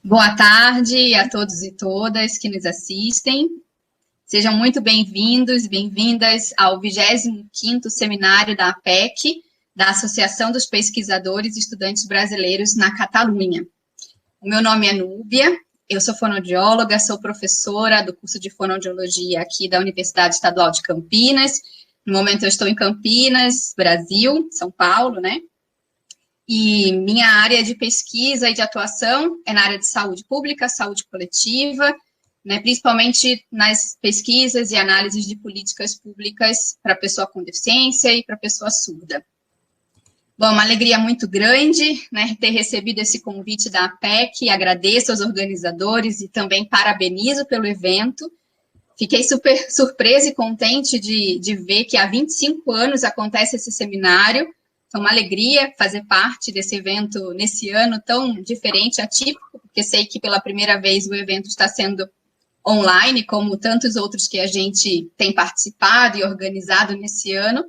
Boa tarde a todos e todas que nos assistem. Sejam muito bem-vindos e bem-vindas ao 25º Seminário da APEC, da Associação dos Pesquisadores e Estudantes Brasileiros na Catalunha. O meu nome é Núbia, eu sou fonoaudióloga, sou professora do curso de fonoaudiologia aqui da Universidade Estadual de Campinas. No momento eu estou em Campinas, Brasil, São Paulo, né? E minha área de pesquisa e de atuação é na área de saúde pública, saúde coletiva, né, principalmente nas pesquisas e análises de políticas públicas para pessoa com deficiência e para pessoa surda. Bom, uma alegria muito grande, né, ter recebido esse convite da APEC, agradeço aos organizadores e também parabenizo pelo evento. Fiquei super surpresa e contente de ver que há 25 anos acontece esse seminário. É uma alegria fazer parte desse evento nesse ano tão diferente, atípico, porque sei que pela primeira vez o evento está sendo online, como tantos outros que a gente tem participado e organizado nesse ano.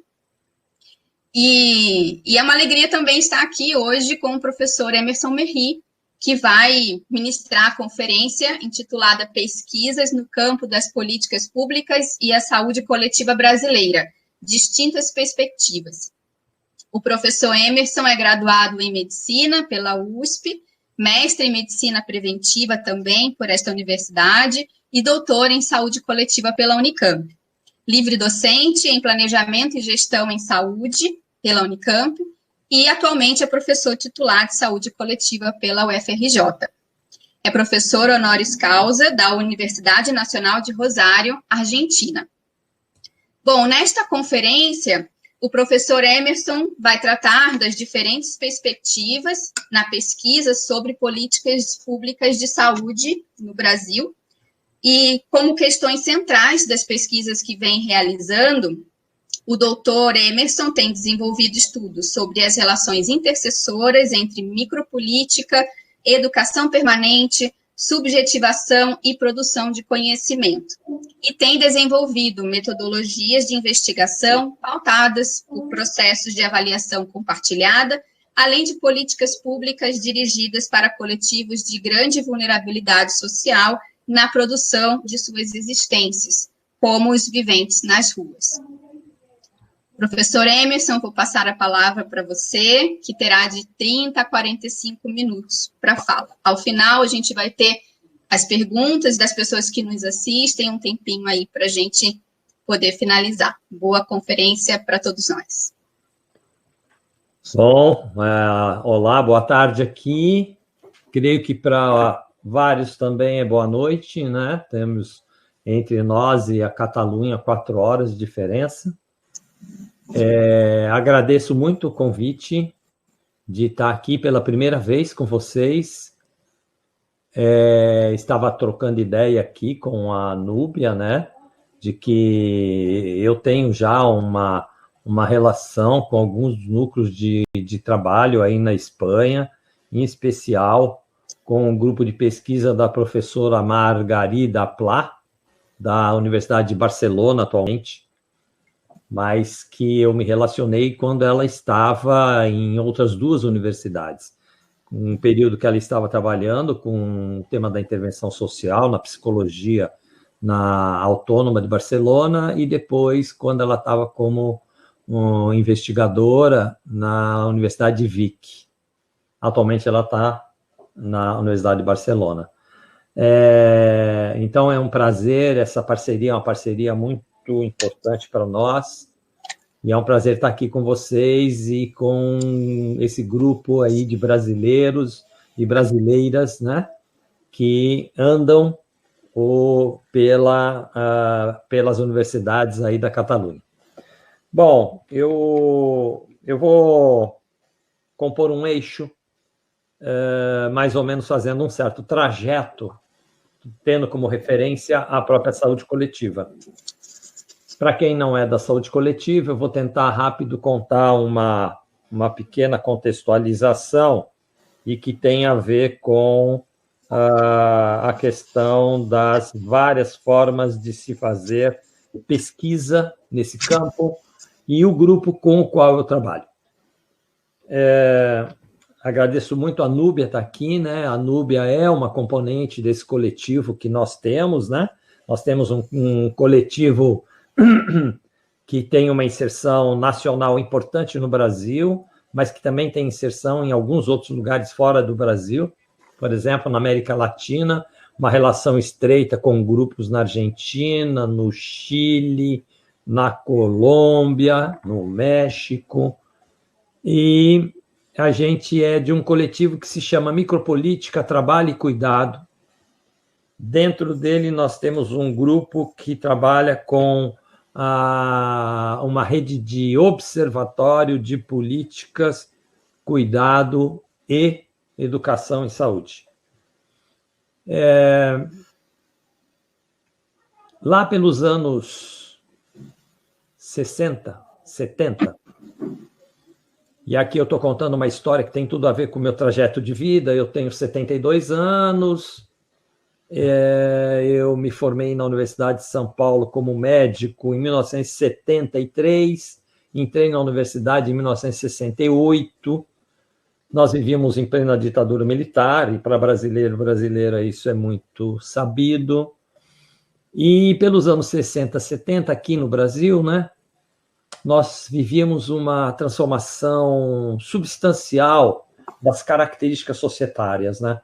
E é uma alegria também estar aqui hoje com o professor Emerson Merri, que vai ministrar a conferência intitulada Pesquisas no Campo das Políticas Públicas e a Saúde Coletiva Brasileira, Distintas Perspectivas. O professor Emerson é graduado em Medicina pela USP, mestre em Medicina Preventiva também por esta universidade e doutor em Saúde Coletiva pela Unicamp. Livre docente em Planejamento e Gestão em Saúde pela Unicamp e atualmente é professor titular de Saúde Coletiva pela UFRJ. É professor honoris causa da Universidade Nacional de Rosário, Argentina. Bom, nesta conferência, o professor Emerson vai tratar das diferentes perspectivas na pesquisa sobre políticas públicas de saúde no Brasil e como questões centrais das pesquisas que vem realizando, o doutor Emerson tem desenvolvido estudos sobre as relações intercessoras entre micropolítica, educação permanente, subjetivação e produção de conhecimento. E tem desenvolvido metodologias de investigação pautadas por processos de avaliação compartilhada, além de políticas públicas dirigidas para coletivos de grande vulnerabilidade social na produção de suas existências, como os viventes nas ruas. Professor Emerson, vou passar a palavra para você, que terá de 30 a 45 minutos para fala. Ao final, a gente vai ter as perguntas das pessoas que nos assistem, um tempinho aí para a gente poder finalizar. Boa conferência para todos nós. Bom, olá, boa tarde aqui. Creio que para vários também é boa noite, né? Temos entre nós e a Catalunha 4 horas de diferença. Agradeço muito o convite de estar aqui pela primeira vez com vocês. Estava trocando ideia aqui com a Núbia, né, de que eu tenho já uma relação com alguns núcleos de trabalho aí na Espanha, em especial com o grupo de pesquisa da professora Margarida Pla, da Universidade de Barcelona atualmente, mas que eu me relacionei quando ela estava em outras 2 universidades. Um período que ela estava trabalhando com o tema da intervenção social, na psicologia, na Autônoma de Barcelona, e depois, quando ela estava como investigadora na Universidade de Vic. Atualmente ela está na Universidade de Barcelona. Então é um prazer, essa parceria é uma parceria muito importante para nós, e é um prazer estar aqui com vocês e com esse grupo aí de brasileiros e brasileiras, né, que andam pelas universidades aí da Catalunha. Bom, eu vou compor um eixo, mais ou menos fazendo um certo trajeto, tendo como referência a própria saúde coletiva. Para quem não é da saúde coletiva, eu vou tentar rápido contar uma pequena contextualização e que tem a ver com a questão das várias formas de se fazer pesquisa nesse campo e o grupo com o qual eu trabalho. Agradeço muito a Núbia estar aqui, né? A Núbia é uma componente desse coletivo que nós temos, né? Nós temos um coletivo que tem uma inserção nacional importante no Brasil, mas que também tem inserção em alguns outros lugares fora do Brasil, por exemplo, na América Latina, uma relação estreita com grupos na Argentina, no Chile, na Colômbia, no México, e a gente é de um coletivo que se chama Micropolítica, Trabalho e Cuidado. Dentro dele, nós temos um grupo que trabalha com uma rede de observatório de políticas, cuidado e educação e saúde. Lá pelos anos 60, 70, e aqui eu estou contando uma história que tem tudo a ver com o meu trajeto de vida. Eu tenho 72 anos, eu me formei na Universidade de São Paulo como médico em 1973, entrei na universidade em 1968. Nós vivíamos em plena ditadura militar, e para brasileira isso é muito sabido. E pelos anos 60, 70, aqui no Brasil, né, nós vivíamos uma transformação substancial das características societárias, né?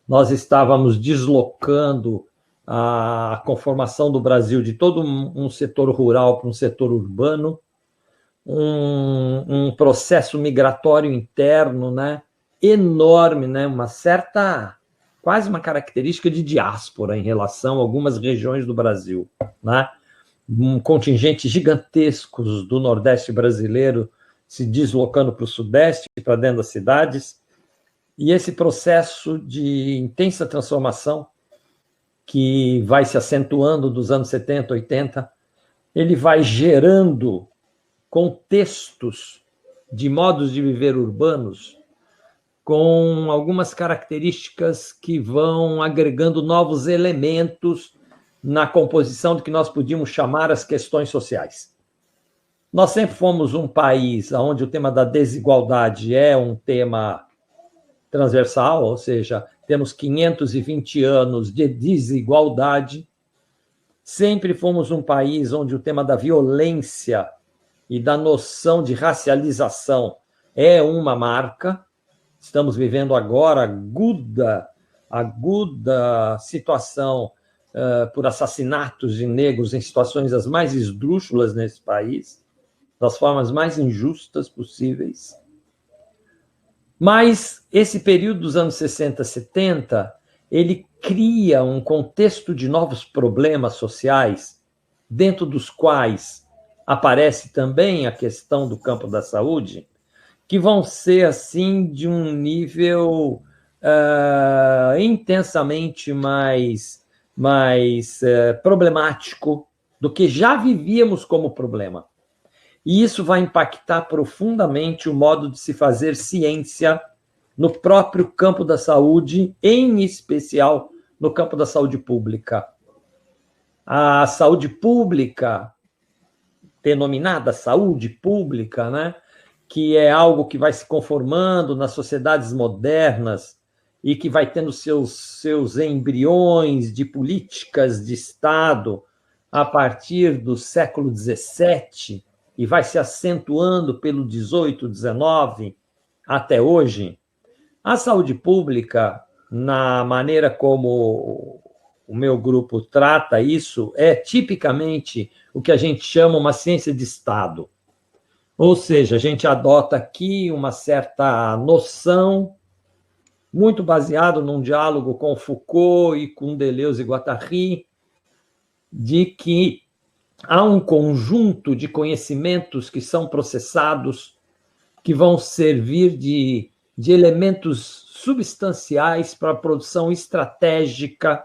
Nós estávamos deslocando a conformação do Brasil de todo um setor rural para um setor urbano, um processo migratório interno, né, enorme, né, uma certa, quase uma característica de diáspora em relação a algumas regiões do Brasil, né? Um contingente gigantescos do Nordeste brasileiro se deslocando para o Sudeste, para dentro das cidades, e esse processo de intensa transformação que vai se acentuando dos anos 70, 80, ele vai gerando contextos de modos de viver urbanos com algumas características que vão agregando novos elementos na composição do que nós podíamos chamar as questões sociais. Nós sempre fomos um país onde o tema da desigualdade é um tema transversal, ou seja, temos 520 anos de desigualdade. Sempre fomos um país onde o tema da violência e da noção de racialização é uma marca. Estamos vivendo agora aguda situação por assassinatos de negros em situações as mais esdrúxulas nesse país, das formas mais injustas possíveis. Mas esse período dos anos 60, 70, ele cria um contexto de novos problemas sociais, dentro dos quais aparece também a questão do campo da saúde, que vão ser, assim, de um nível intensamente mais problemático do que já vivíamos como problema. E isso vai impactar profundamente o modo de se fazer ciência no próprio campo da saúde, em especial no campo da saúde pública. A saúde pública, denominada saúde pública, né, que é algo que vai se conformando nas sociedades modernas e que vai tendo seus embriões de políticas de Estado a partir do século XVII e vai se acentuando pelo XVIII, XIX até hoje. A saúde pública, na maneira como o meu grupo trata isso, é tipicamente o que a gente chama uma ciência de Estado. Ou seja, a gente adota aqui uma certa noção, muito baseado num diálogo com Foucault e com Deleuze e Guattari, de que há um conjunto de conhecimentos que são processados, que vão servir de elementos substanciais para a produção estratégica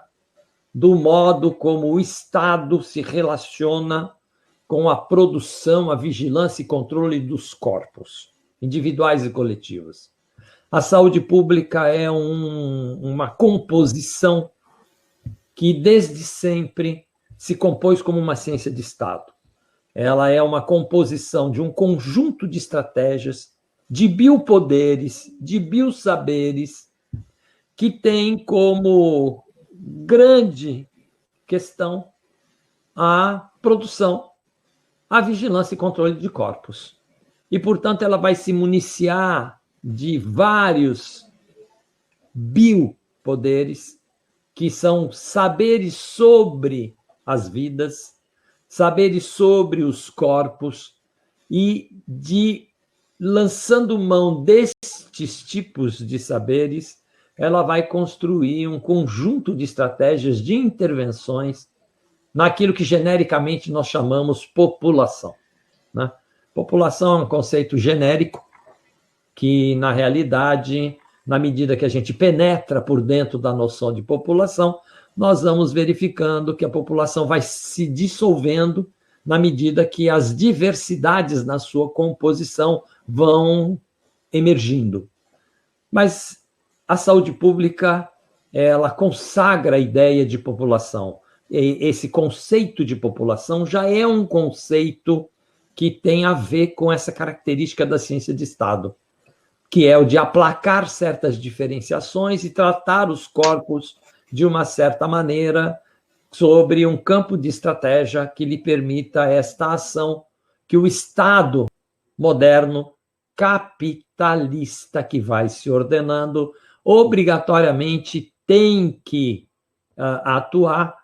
do modo como o Estado se relaciona com a produção, a vigilância e controle dos corpos, individuais e coletivos. A saúde pública é uma composição que, desde sempre, se compôs como uma ciência de Estado. Ela é uma composição de um conjunto de estratégias de biopoderes, de biosaberes, que tem como grande questão a produção, a vigilância e controle de corpos. E, portanto, ela vai se municiar de vários biopoderes, que são saberes sobre as vidas, saberes sobre os corpos, e de lançando mão destes tipos de saberes, ela vai construir um conjunto de estratégias de intervenções naquilo que genericamente nós chamamos população, né? População é um conceito genérico que, na realidade, na medida que a gente penetra por dentro da noção de população, nós vamos verificando que a população vai se dissolvendo na medida que as diversidades na sua composição vão emergindo. Mas a saúde pública, ela consagra a ideia de população. E esse conceito de população já é um conceito que tem a ver com essa característica da ciência de Estado, que é o de aplacar certas diferenciações e tratar os corpos de uma certa maneira sobre um campo de estratégia que lhe permita esta ação que o Estado moderno, capitalista, que vai se ordenando, obrigatoriamente tem que atuar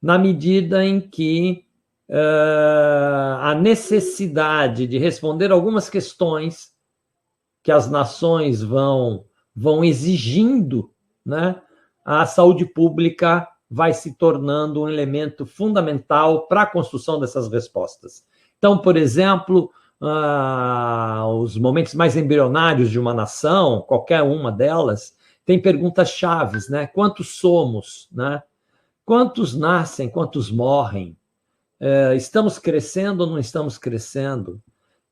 na medida em que a necessidade de responder algumas questões que as nações vão exigindo, né? A saúde pública vai se tornando um elemento fundamental para a construção dessas respostas. Então, por exemplo, os momentos mais embrionários de uma nação, qualquer uma delas, tem perguntas-chave, né? Quantos somos, né? Quantos nascem, quantos morrem? Estamos crescendo ou não estamos crescendo?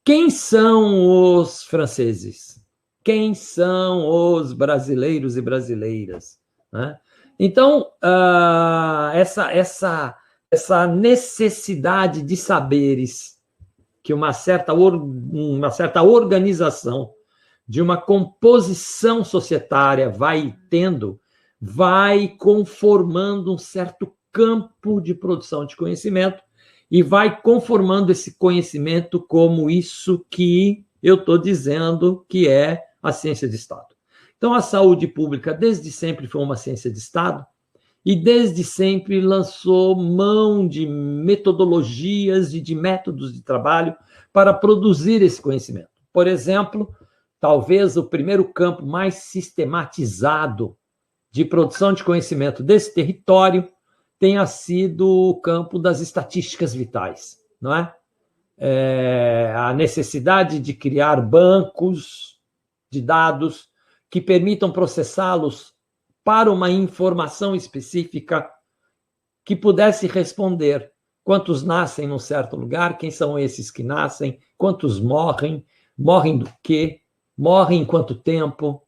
Quem são os franceses? Quem são os brasileiros e brasileiras? Né? Então, essa necessidade de saberes que uma certa organização de uma composição societária vai tendo, vai conformando um certo campo de produção de conhecimento e vai conformando esse conhecimento como isso que eu estou dizendo que é a ciência de Estado. Então, a saúde pública desde sempre foi uma ciência de Estado e desde sempre lançou mão de metodologias e de métodos de trabalho para produzir esse conhecimento. Por exemplo, talvez o primeiro campo mais sistematizado de produção de conhecimento desse território tenha sido o campo das estatísticas vitais, não é? A necessidade de criar bancos de dados que permitam processá-los para uma informação específica que pudesse responder quantos nascem num certo lugar, quem são esses que nascem, quantos morrem, morrem do quê, morrem em quanto tempo.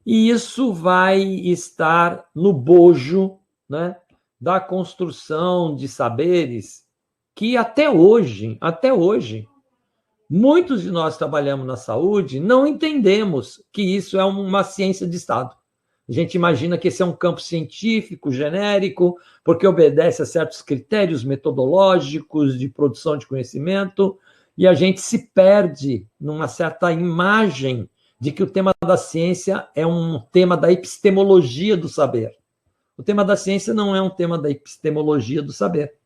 E isso vai estar no bojo, né, da construção de saberes que até hoje, muitos de nós trabalhamos na saúde, não entendemos que isso é uma ciência de Estado. A gente imagina que esse é um campo científico, genérico, porque obedece a certos critérios metodológicos de produção de conhecimento, e a gente se perde numa certa imagem de que o tema da ciência é um tema da epistemologia do saber. O tema da ciência não é um tema da epistemologia do saber.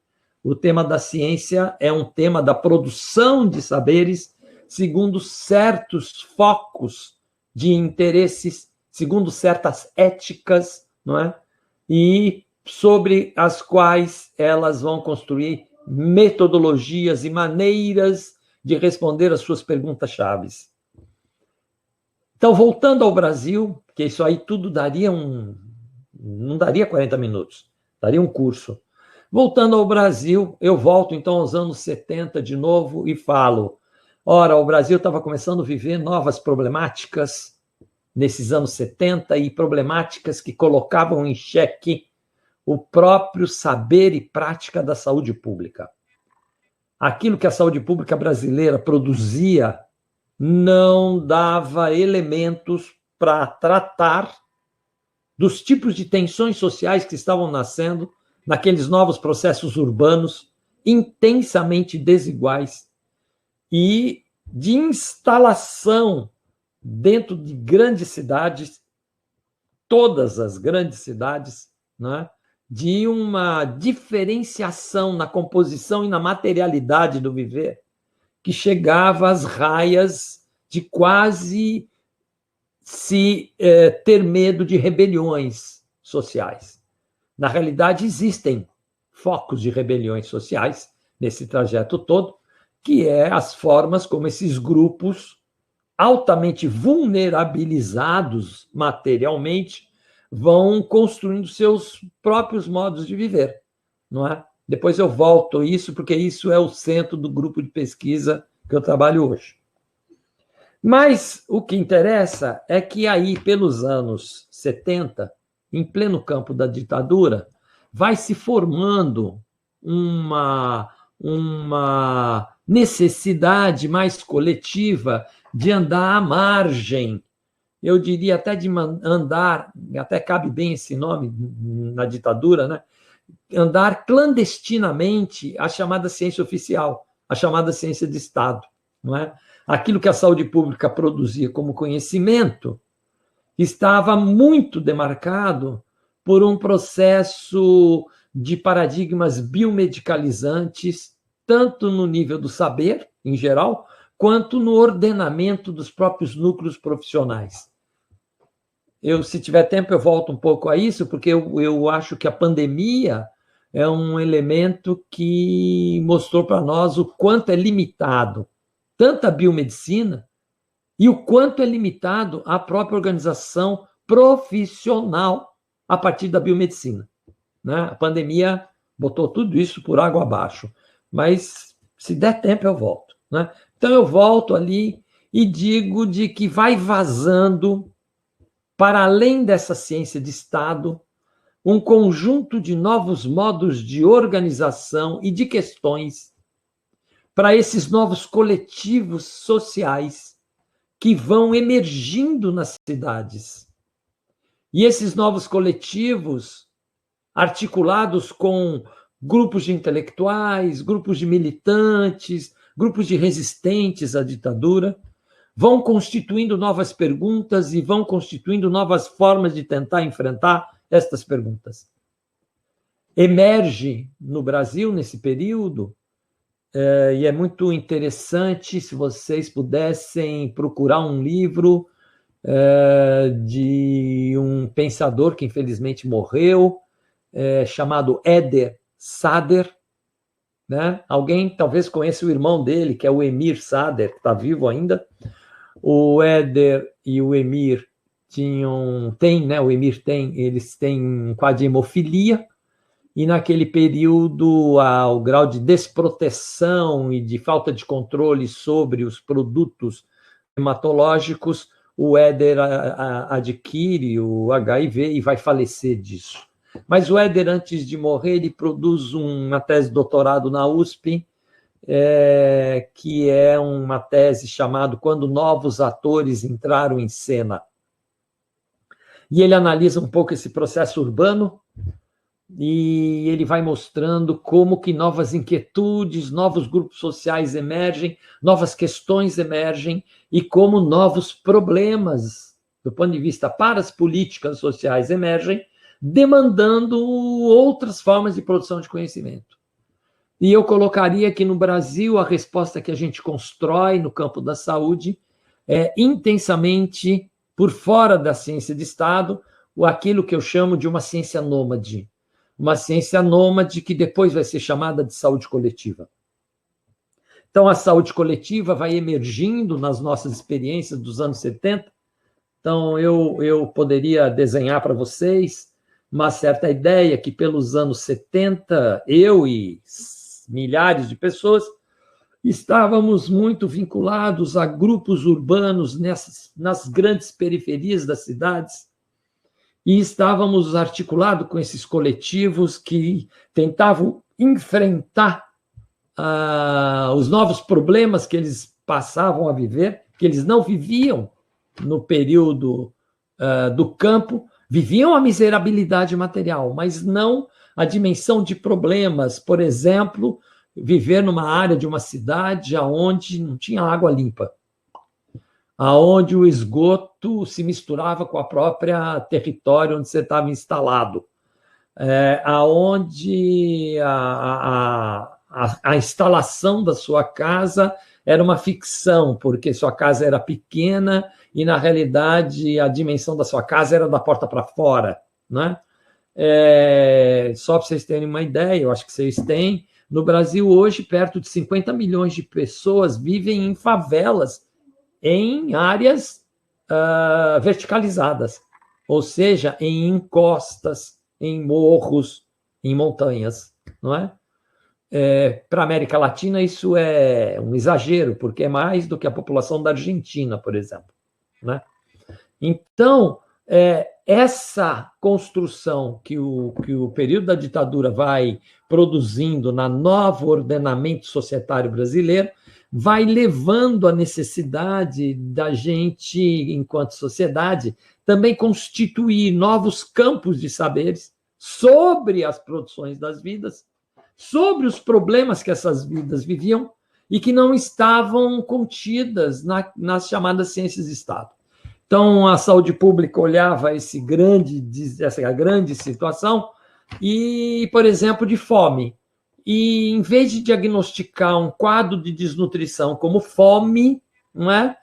O tema da ciência é um tema da produção de saberes segundo certos focos de interesses, segundo certas éticas, não é? E sobre as quais elas vão construir metodologias e maneiras de responder às suas perguntas-chave. Então, voltando ao Brasil, que isso aí tudo não daria 40 minutos, daria um curso. Voltando ao Brasil, eu volto então aos anos 70 de novo e falo, ora, o Brasil estava começando a viver novas problemáticas nesses anos 70 e problemáticas que colocavam em xeque o próprio saber e prática da saúde pública. Aquilo que a saúde pública brasileira produzia não dava elementos para tratar dos tipos de tensões sociais que estavam nascendo naqueles novos processos urbanos intensamente desiguais e de instalação dentro de grandes cidades, todas as grandes cidades, né, de uma diferenciação na composição e na materialidade do viver que chegava às raias de quase se ter medo de rebeliões sociais. Na realidade, existem focos de rebeliões sociais nesse trajeto todo, que é as formas como esses grupos altamente vulnerabilizados materialmente vão construindo seus próprios modos de viver, não é? Depois eu volto a isso, porque isso é o centro do grupo de pesquisa que eu trabalho hoje. Mas o que interessa é que aí, pelos anos 70, em pleno campo da ditadura, vai se formando uma necessidade mais coletiva de andar à margem, eu diria até de andar, até cabe bem esse nome na ditadura, né? Andar clandestinamente a chamada ciência oficial, a chamada ciência de Estado, não é? Aquilo que a saúde pública produzia como conhecimento estava muito demarcado por um processo de paradigmas biomedicalizantes, tanto no nível do saber, em geral, quanto no ordenamento dos próprios núcleos profissionais. Se tiver tempo, eu volto um pouco a isso, porque eu acho que a pandemia é um elemento que mostrou para nós o quanto é limitado tanto a biomedicina e o quanto é limitado a própria organização profissional a partir da biomedicina, né? A pandemia botou tudo isso por água abaixo, mas se der tempo eu volto, né? Então eu volto ali e digo de que vai vazando, para além dessa ciência de Estado, um conjunto de novos modos de organização e de questões para esses novos coletivos sociais que vão emergindo nas cidades. E esses novos coletivos, articulados com grupos de intelectuais, grupos de militantes, grupos de resistentes à ditadura, vão constituindo novas perguntas e vão constituindo novas formas de tentar enfrentar estas perguntas. Emerge no Brasil, nesse período, e é muito interessante se vocês pudessem procurar um livro de um pensador que infelizmente morreu, chamado Éder Sader, né? Alguém talvez conheça o irmão dele, que é o Emir Sader, que está vivo ainda. O Éder e o Emir eles têm um quadro de hemofilia, e naquele período o grau de desproteção e de falta de controle sobre os produtos hematológicos, o Éder adquire o HIV e vai falecer disso. Mas o Éder, antes de morrer, ele produz uma tese de doutorado na USP, que é uma tese chamada Quando Novos Atores Entraram em Cena. E ele analisa um pouco esse processo urbano, e ele vai mostrando como que novas inquietudes, novos grupos sociais emergem, novas questões emergem, e como novos problemas, do ponto de vista para as políticas sociais, emergem, demandando outras formas de produção de conhecimento. E eu colocaria que no Brasil a resposta que a gente constrói no campo da saúde é intensamente por fora da ciência de Estado, aquilo que eu chamo de uma ciência nômade. Uma ciência nômade que depois vai ser chamada de saúde coletiva. Então, a saúde coletiva vai emergindo nas nossas experiências dos anos 70. Então, eu poderia desenhar para vocês uma certa ideia que, pelos anos 70, eu e milhares de pessoas estávamos muito vinculados a grupos urbanos nas grandes periferias das cidades, e estávamos articulados com esses coletivos que tentavam enfrentar os novos problemas que eles passavam a viver, que eles não viviam no período do campo, viviam a miserabilidade material, mas não a dimensão de problemas. Por exemplo, viver numa área de uma cidade onde não tinha água limpa, aonde o esgoto se misturava com a própria território onde você estava instalado, aonde a instalação da sua casa era uma ficção, porque sua casa era pequena e, na realidade, a dimensão da sua casa era da porta para fora, né? Só para vocês terem uma ideia, eu acho que vocês têm, no Brasil hoje, perto de 50 milhões de pessoas vivem em favelas, em áreas verticalizadas, ou seja, em encostas, em morros, em montanhas, não é? Para a América Latina, isso é um exagero, porque é mais do que a população da Argentina, por exemplo, né? Então, essa construção que o período da ditadura vai produzindo na novo ordenamento societário brasileiro vai levando a necessidade da gente, enquanto sociedade, também constituir novos campos de saberes sobre as produções das vidas, sobre os problemas que essas vidas viviam e que não estavam contidas nas chamadas ciências de Estado. Então, a saúde pública olhava essa grande situação e, por exemplo, de fome. E, em vez de diagnosticar um quadro de desnutrição como fome, não é?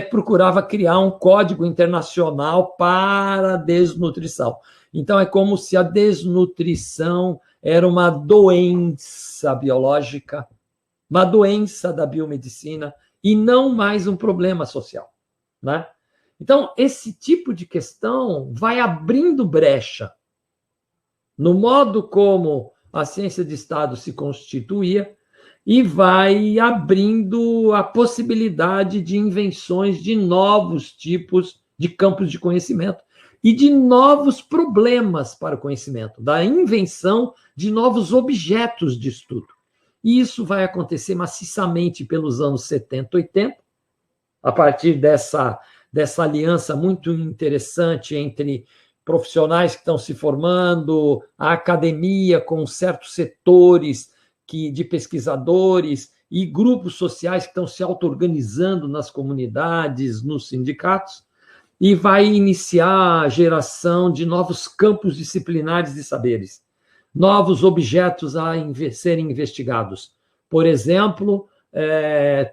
Procurava criar um código internacional para a desnutrição. Então, é como se a desnutrição era uma doença biológica, uma doença da biomedicina, e não mais um problema social, né? Então, esse tipo de questão vai abrindo brecha no modo como a ciência de Estado se constituía e vai abrindo a possibilidade de invenções de novos tipos de campos de conhecimento e de novos problemas para o conhecimento, da invenção de novos objetos de estudo. E isso vai acontecer maciçamente pelos anos 70, 80, a partir dessa aliança muito interessante entre profissionais que estão se formando, a academia com certos setores de pesquisadores e grupos sociais que estão se auto-organizando nas comunidades, nos sindicatos, e vai iniciar a geração de novos campos disciplinares de saberes, novos objetos a serem investigados. Por exemplo,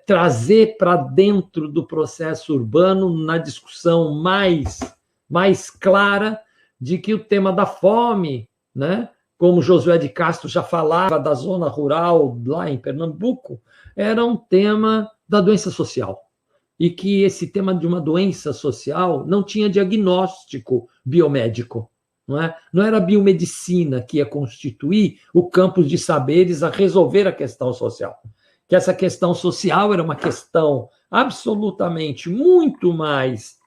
trazer para dentro do processo urbano, na discussão mais clara, de que o tema da fome, né, como Josué de Castro já falava da zona rural lá em Pernambuco, era um tema da doença social. E que esse tema de uma doença social não tinha diagnóstico biomédico. Não era a biomedicina que ia constituir o campo de saberes a resolver a questão social. Que essa questão social era uma questão absolutamente muito mais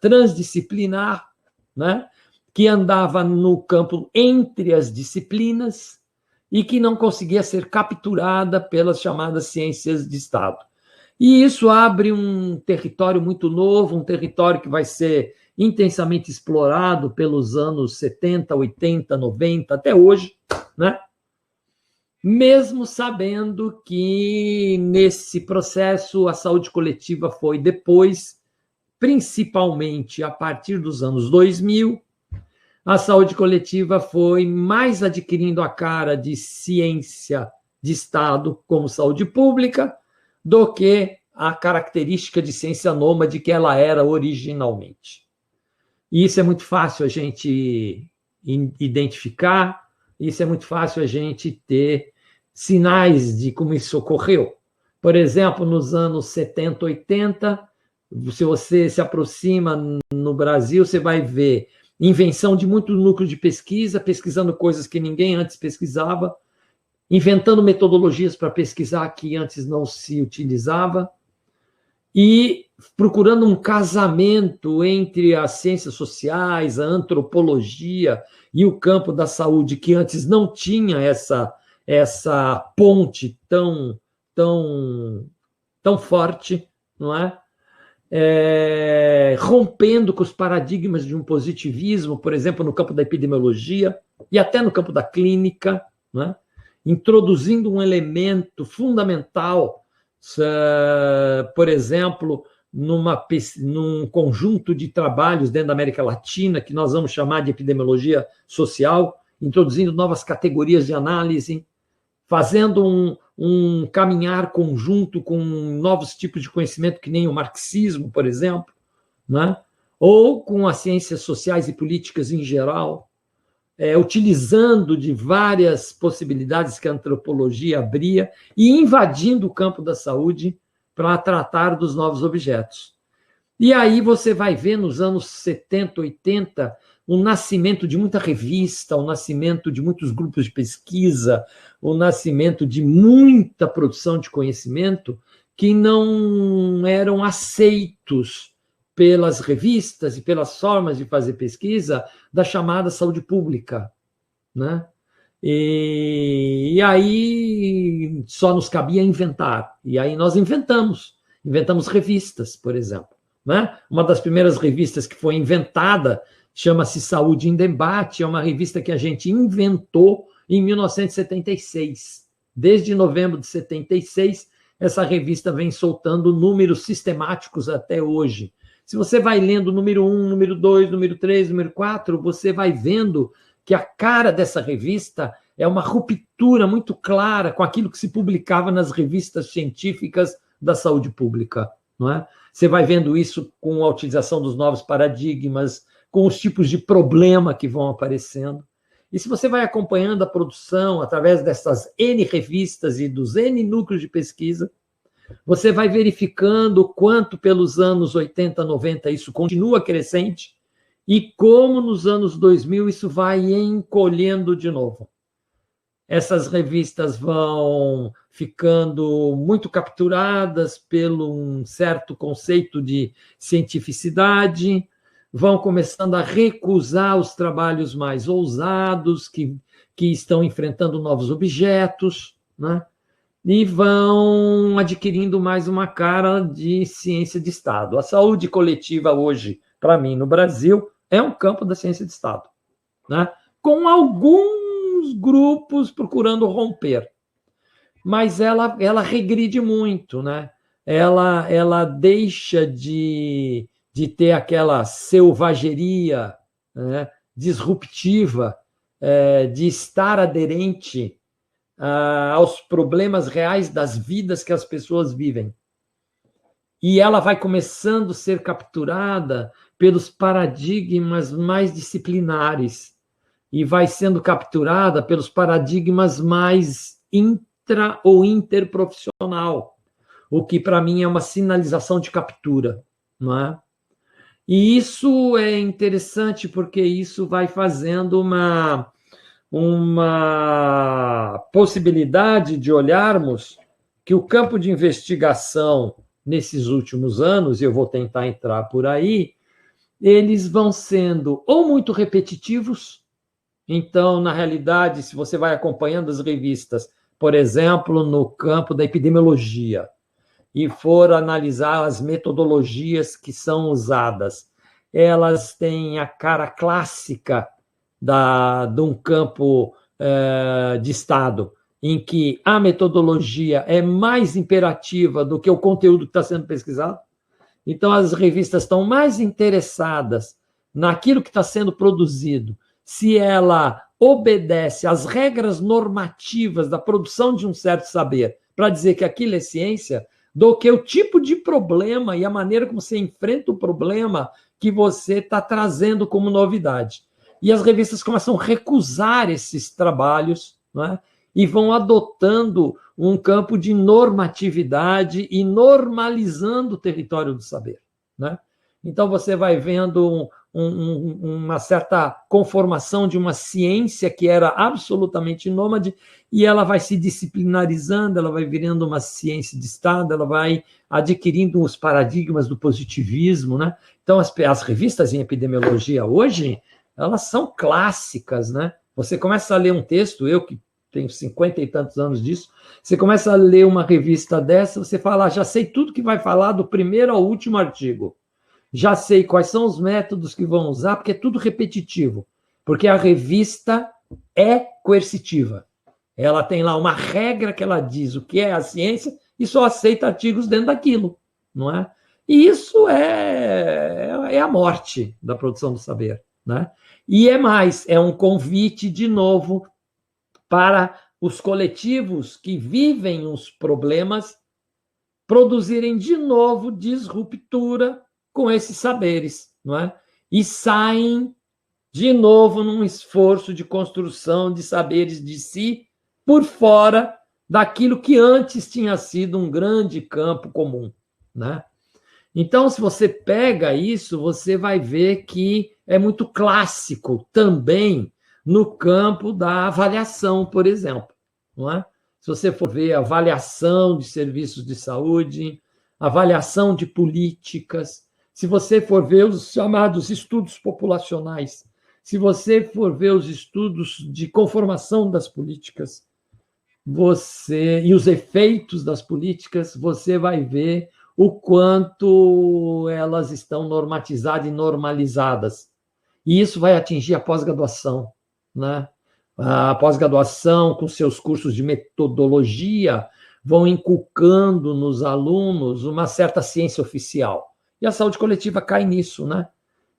transdisciplinar, né? Que andava no campo entre as disciplinas e que não conseguia ser capturada pelas chamadas ciências de Estado. E isso abre um território muito novo, um território que vai ser intensamente explorado pelos anos 70, 80, 90, até hoje, né? Mesmo sabendo que nesse processo a saúde coletiva foi depois, principalmente a partir dos anos 2000, a saúde coletiva foi mais adquirindo a cara de ciência de Estado como saúde pública do que a característica de ciência nômade que ela era originalmente. E isso é muito fácil a gente identificar, isso é muito fácil a gente ter sinais de como isso ocorreu. Por exemplo, nos anos 70, 80, se você se aproxima no Brasil, você vai ver invenção de muitos núcleos de pesquisa, pesquisando coisas que ninguém antes pesquisava, inventando metodologias para pesquisar que antes não se utilizava, e procurando um casamento entre as ciências sociais, a antropologia e o campo da saúde, que antes não tinha essa ponte tão forte, não é? Rompendo com os paradigmas de um positivismo, por exemplo, no campo da epidemiologia e até no campo da clínica, né? Introduzindo um elemento fundamental, por exemplo, num conjunto de trabalhos dentro da América Latina, que nós vamos chamar de epidemiologia social, introduzindo novas categorias de análise, fazendo um caminhar conjunto com novos tipos de conhecimento, que nem o marxismo, por exemplo, né? Ou com as ciências sociais e políticas em geral, utilizando de várias possibilidades que a antropologia abria e invadindo o campo da saúde para tratar dos novos objetos. E aí você vai ver nos anos 70, 80, o nascimento de muita revista, o nascimento de muitos grupos de pesquisa, o nascimento de muita produção de conhecimento que não eram aceitos pelas revistas e pelas formas de fazer pesquisa da chamada saúde pública, né? E aí só nos cabia inventar. E aí nós inventamos revistas, por exemplo, né? Uma das primeiras revistas que foi inventada chama-se Saúde em Debate, é uma revista que a gente inventou em 1976. Desde novembro de 76, essa revista vem soltando números sistemáticos até hoje. Se você vai lendo o número 1, número 2, número 3, número 4, você vai vendo que a cara dessa revista é uma ruptura muito clara com aquilo que se publicava nas revistas científicas da saúde pública, não é? Você vai vendo isso com a utilização dos novos paradigmas, com os tipos de problema que vão aparecendo. E se você vai acompanhando a produção através dessas N revistas e dos N núcleos de pesquisa, você vai verificando o quanto pelos anos 80, 90 isso continua crescente e como nos anos 2000 isso vai encolhendo de novo. Essas revistas vão ficando muito capturadas pelo um certo conceito de cientificidade, vão começando a recusar os trabalhos mais ousados, que estão enfrentando novos objetos, né? E vão adquirindo mais uma cara de ciência de Estado. A saúde coletiva hoje, para mim, no Brasil, é um campo da ciência de Estado, né? Com alguns grupos procurando romper. Mas ela regride muito, né? Ela deixa de ter aquela selvageria, né, disruptiva, de estar aderente aos problemas reais das vidas que as pessoas vivem. E ela vai começando a ser capturada pelos paradigmas mais disciplinares e vai sendo capturada pelos paradigmas mais intra- ou interprofissional, o que, para mim, é uma sinalização de captura, não é? E isso é interessante porque isso vai fazendo uma possibilidade de olharmos que o campo de investigação nesses últimos anos, e eu vou tentar entrar por aí, eles vão sendo ou muito repetitivos. Então, na realidade, se você vai acompanhando as revistas, por exemplo, no campo da epidemiologia, e for analisar as metodologias que são usadas, elas têm a cara clássica de um campo de Estado, em que a metodologia é mais imperativa do que o conteúdo que está sendo pesquisado. Então, as revistas estão mais interessadas naquilo que está sendo produzido, se ela obedece às regras normativas da produção de um certo saber, para dizer que aquilo é ciência, do que o tipo de problema e a maneira como você enfrenta o problema que você está trazendo como novidade. E as revistas começam a recusar esses trabalhos, né? E vão adotando um campo de normatividade e normalizando o território do saber, né? Então, você vai vendo uma certa conformação de uma ciência que era absolutamente nômade e ela vai se disciplinarizando, ela vai virando uma ciência de Estado, ela vai adquirindo os paradigmas do positivismo, né? Então, as revistas em epidemiologia hoje, elas são clássicas, né? Você começa a ler um texto, eu que tenho 50 e tantos anos disso, você começa a ler uma revista dessa, você fala, já sei tudo que vai falar do primeiro ao último artigo. Já sei quais são os métodos que vão usar, porque é tudo repetitivo. Porque a revista é coercitiva. Ela tem lá uma regra que ela diz o que é a ciência e só aceita artigos dentro daquilo, não é? E isso é a morte da produção do saber, né? E é mais, é um convite, de novo, para os coletivos que vivem os problemas produzirem, de novo, disruptura com esses saberes, não é? E saem, de novo, num esforço de construção de saberes de si por fora daquilo que antes tinha sido um grande campo comum, né? Então, se você pega isso, você vai ver que é muito clássico também no campo da avaliação, por exemplo, não é? Se você for ver avaliação de serviços de saúde, avaliação de políticas, se você for ver os chamados estudos populacionais, se você for ver os estudos de conformação das políticas, e os efeitos das políticas, você vai ver o quanto elas estão normatizadas e normalizadas. E isso vai atingir a pós-graduação, né? A pós-graduação, com seus cursos de metodologia, vão inculcando nos alunos uma certa ciência oficial. E a saúde coletiva cai nisso, né?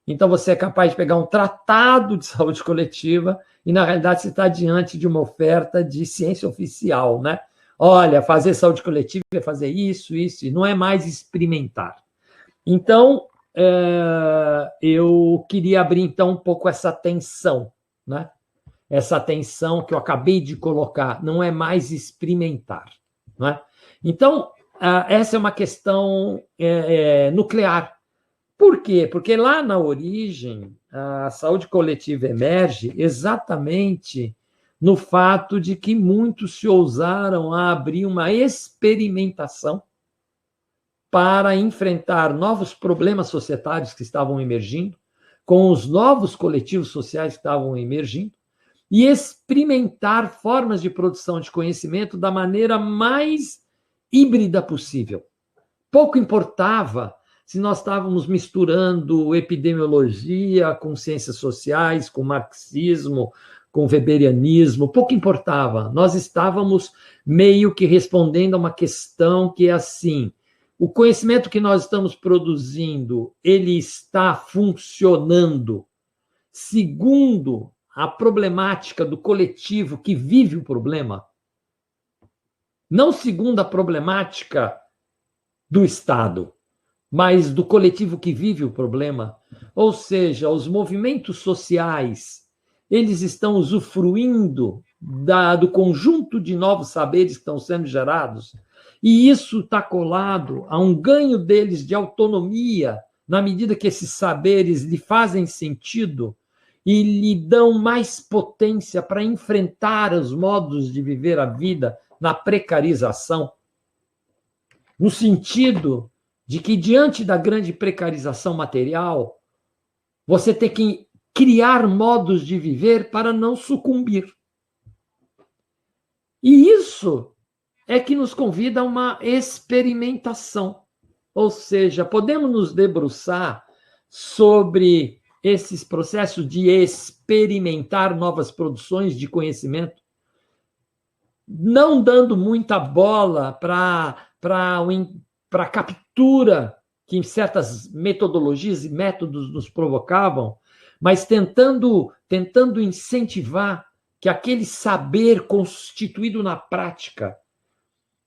Então, você é capaz de pegar um tratado de saúde coletiva e, na realidade, você está diante de uma oferta de ciência oficial, né? Olha, fazer saúde coletiva é fazer isso, e não é mais experimentar. Então, eu queria abrir, então, um pouco essa tensão, né? Essa tensão que eu acabei de colocar, não é mais experimentar, né? Então, essa é uma questão nuclear. Por quê? Porque lá na origem, a saúde coletiva emerge exatamente no fato de que muitos se ousaram a abrir uma experimentação para enfrentar novos problemas societários que estavam emergindo, com os novos coletivos sociais que estavam emergindo, e experimentar formas de produção de conhecimento da maneira mais híbrida possível. Pouco importava se nós estávamos misturando epidemiologia com ciências sociais, com marxismo, com weberianismo, pouco importava. Nós estávamos meio que respondendo a uma questão que é assim: o conhecimento que nós estamos produzindo, ele está funcionando segundo a problemática do coletivo que vive o problema, não segundo a problemática do Estado, mas do coletivo que vive o problema. Ou seja, os movimentos sociais, eles estão usufruindo do conjunto de novos saberes que estão sendo gerados, e isso está colado a um ganho deles de autonomia, na medida que esses saberes lhe fazem sentido e lhe dão mais potência para enfrentar os modos de viver a vida na precarização, no sentido de que, diante da grande precarização material, você tem que criar modos de viver para não sucumbir. E isso é que nos convida a uma experimentação. Ou seja, podemos nos debruçar sobre esses processos de experimentar novas produções de conhecimento, não dando muita bola para a captura que certas metodologias e métodos nos provocavam, mas tentando incentivar que aquele saber constituído na prática,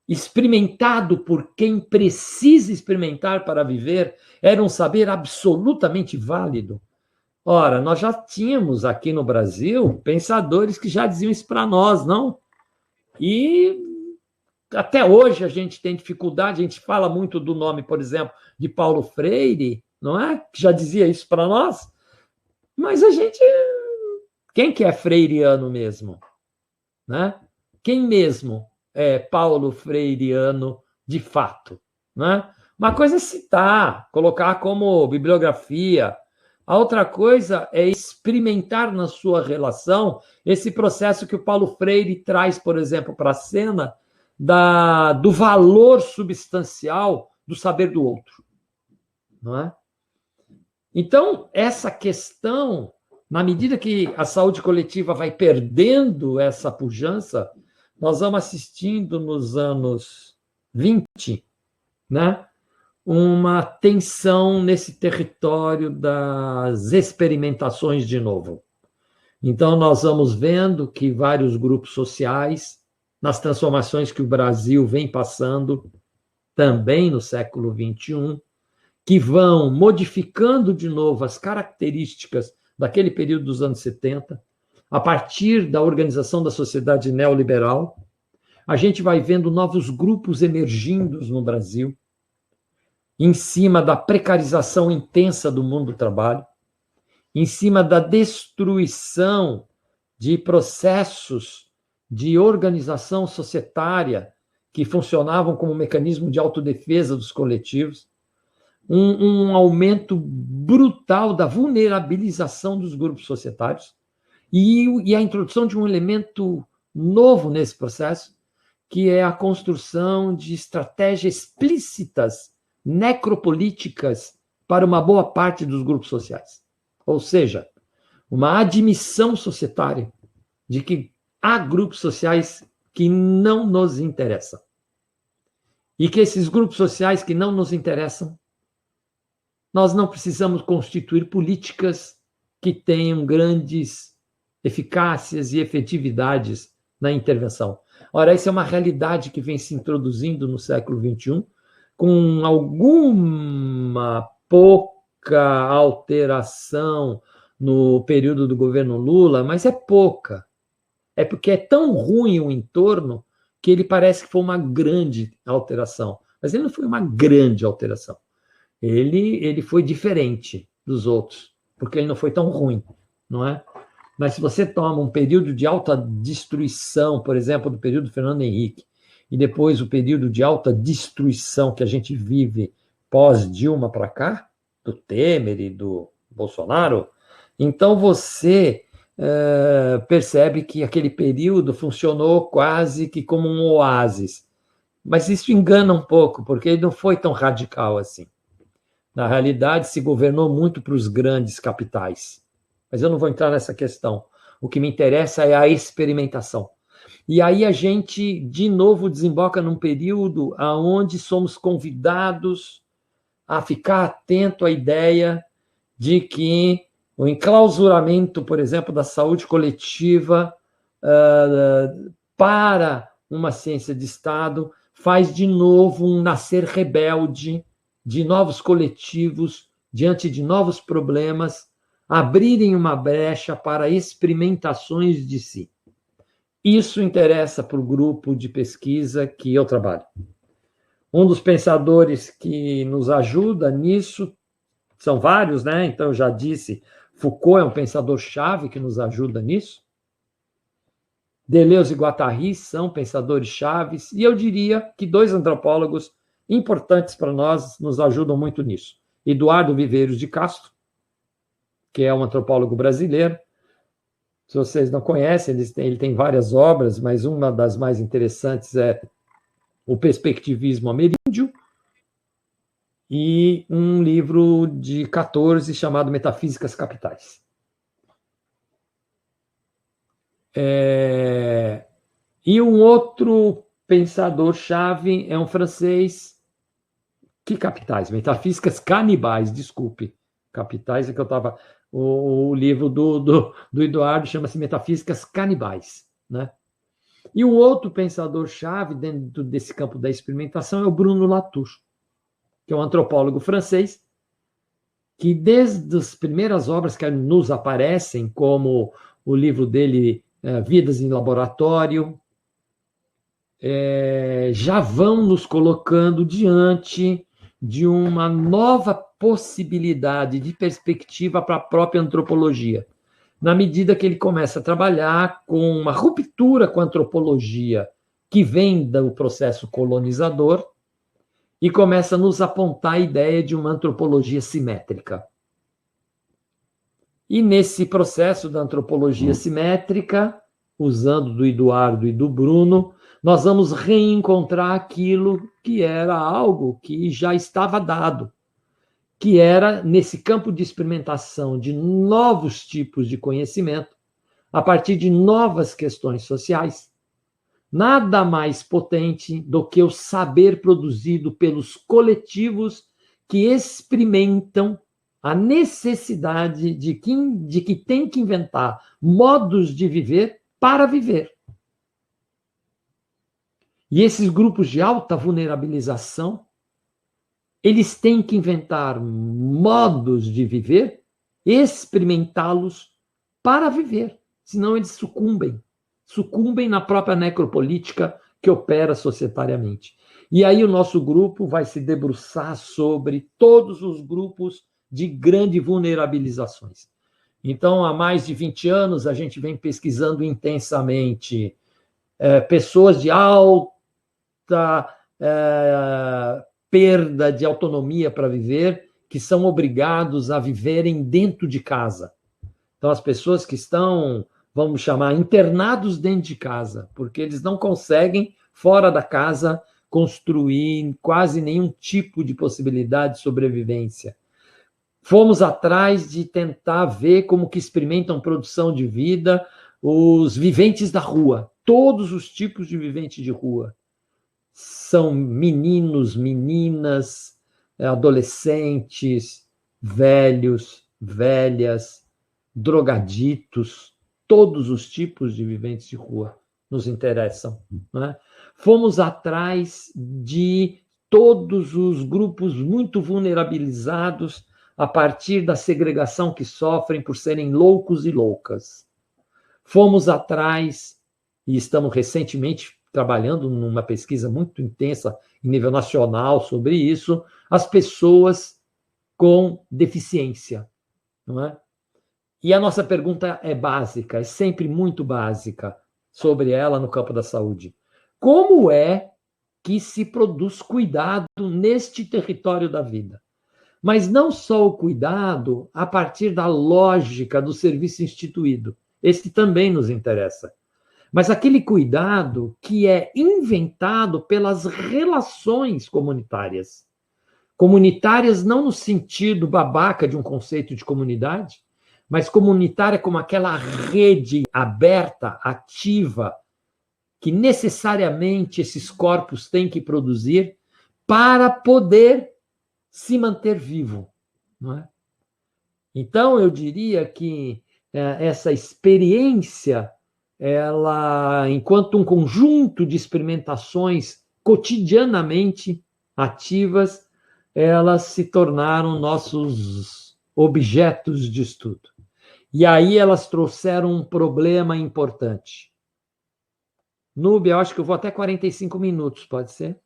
experimentado por quem precisa experimentar para viver, era um saber absolutamente válido. Ora, nós já tínhamos aqui no Brasil pensadores que já diziam isso para nós, não? E até hoje a gente tem dificuldade, a gente fala muito do nome, por exemplo, de Paulo Freire, não é? Que já dizia isso para nós, mas a gente... Quem que é freiriano mesmo? Né? Quem mesmo é Paulo Freireano de fato? Né? Uma coisa é citar, colocar como bibliografia, A outra coisa é experimentar na sua relação esse processo que o Paulo Freire traz, por exemplo, para a cena do valor substancial do saber do outro. Não é? Então, essa questão, na medida que a saúde coletiva vai perdendo essa pujança, nós vamos assistindo nos anos 20, né, uma tensão nesse território das experimentações de novo. Então, nós vamos vendo que vários grupos sociais, nas transformações que o Brasil vem passando, também no século XXI, que vão modificando de novo as características daquele período dos anos 70, a partir da organização da sociedade neoliberal, a gente vai vendo novos grupos emergindo no Brasil, em cima da precarização intensa do mundo do trabalho, em cima da destruição de processos de organização societária que funcionavam como mecanismo de autodefesa dos coletivos, um aumento brutal da vulnerabilização dos grupos societários e a introdução de um elemento novo nesse processo, que é a construção de estratégias explícitas necropolíticas para uma boa parte dos grupos sociais. Ou seja, uma admissão societária de que há grupos sociais que não nos interessam. E que esses grupos sociais que não nos interessam, nós não precisamos constituir políticas que tenham grandes eficácias e efetividades na intervenção. Ora, essa é uma realidade que vem se introduzindo no século XXI, com alguma pouca alteração no período do governo Lula, mas é pouca. É porque é tão ruim o entorno que ele parece que foi uma grande alteração. Mas ele não foi uma grande alteração. Ele foi diferente dos outros, porque ele não foi tão ruim, não é? Mas se você toma um período de alta destruição, por exemplo, do período do Fernando Henrique, e depois o período de alta destruição que a gente vive pós-Dilma para cá, do Temer e do Bolsonaro, então você percebe que aquele período funcionou quase que como um oásis. Mas isso engana um pouco, porque ele não foi tão radical assim. Na realidade, se governou muito para os grandes capitais. Mas eu não vou entrar nessa questão. O que me interessa é a experimentação. E aí a gente, de novo, desemboca num período onde somos convidados a ficar atento à ideia de que o enclausuramento, por exemplo, da saúde coletiva para uma ciência de Estado faz de novo um nascer rebelde de novos coletivos diante de novos problemas, abrirem uma brecha para experimentações de si. Isso interessa para o grupo de pesquisa que eu trabalho. Um dos pensadores que nos ajuda nisso, são vários, né? Então, eu já disse, Foucault é um pensador-chave que nos ajuda nisso. Deleuze e Guattari são pensadores chaves, e eu diria que dois antropólogos importantes para nós nos ajudam muito nisso. Eduardo Viveiros de Castro, que é um antropólogo brasileiro. Se vocês não conhecem, ele tem várias obras, mas uma das mais interessantes é O Perspectivismo Ameríndio, e um livro de 14 chamado Metafísicas Capitais. E um outro pensador-chave é um francês. Que capitais? Metafísicas Canibais, desculpe. Capitais é que eu estava... O livro do Eduardo chama-se Metafísicas Canibais, né? E o outro pensador-chave dentro desse campo da experimentação é o Bruno Latour, que é um antropólogo francês, que desde as primeiras obras que nos aparecem, como o livro dele, Vidas em Laboratório, já vão nos colocando diante de uma nova possibilidade de perspectiva para a própria antropologia, na medida que ele começa a trabalhar com uma ruptura com a antropologia que vem do processo colonizador e começa a nos apontar a ideia de uma antropologia simétrica. E nesse processo da antropologia simétrica, usando do Eduardo e do Bruno, nós vamos reencontrar aquilo que era algo que já estava dado, que era nesse campo de experimentação de novos tipos de conhecimento, a partir de novas questões sociais, nada mais potente do que o saber produzido pelos coletivos que experimentam a necessidade de que tem que inventar modos de viver para viver. E esses grupos de alta vulnerabilização, eles têm que inventar modos de viver, experimentá-los para viver, senão eles sucumbem na própria necropolítica que opera societariamente. E aí o nosso grupo vai se debruçar sobre todos os grupos de grande vulnerabilizações. Então, há mais de 20 anos, a gente vem pesquisando intensamente pessoas de alta perda de autonomia para viver, que são obrigados a viverem dentro de casa. Então, as pessoas que estão, vamos chamar, internados dentro de casa, porque eles não conseguem, fora da casa, construir quase nenhum tipo de possibilidade de sobrevivência. Fomos atrás de tentar ver como que experimentam produção de vida os viventes da rua, todos os tipos de viventes de rua. São meninos, meninas, adolescentes, velhos, velhas, drogaditos, todos os tipos de viventes de rua nos interessam, né? Fomos atrás de todos os grupos muito vulnerabilizados a partir da segregação que sofrem por serem loucos e loucas. Fomos atrás, e estamos recentemente trabalhando numa pesquisa muito intensa em nível nacional sobre isso, as pessoas com deficiência, não é? E a nossa pergunta é básica, é sempre muito básica sobre ela no campo da saúde. Como é que se produz cuidado neste território da vida? Mas não só o cuidado a partir da lógica do serviço instituído, esse também nos interessa, mas aquele cuidado que é inventado pelas relações comunitárias. Comunitárias não no sentido babaca de um conceito de comunidade, mas comunitária como aquela rede aberta, ativa, que necessariamente esses corpos têm que produzir para poder se manter vivo, não é? Então, eu diria que essa experiência, ela, enquanto um conjunto de experimentações cotidianamente ativas, elas se tornaram nossos objetos de estudo. E aí elas trouxeram um problema importante. Núbia, eu acho que eu vou até 45 minutos, pode ser?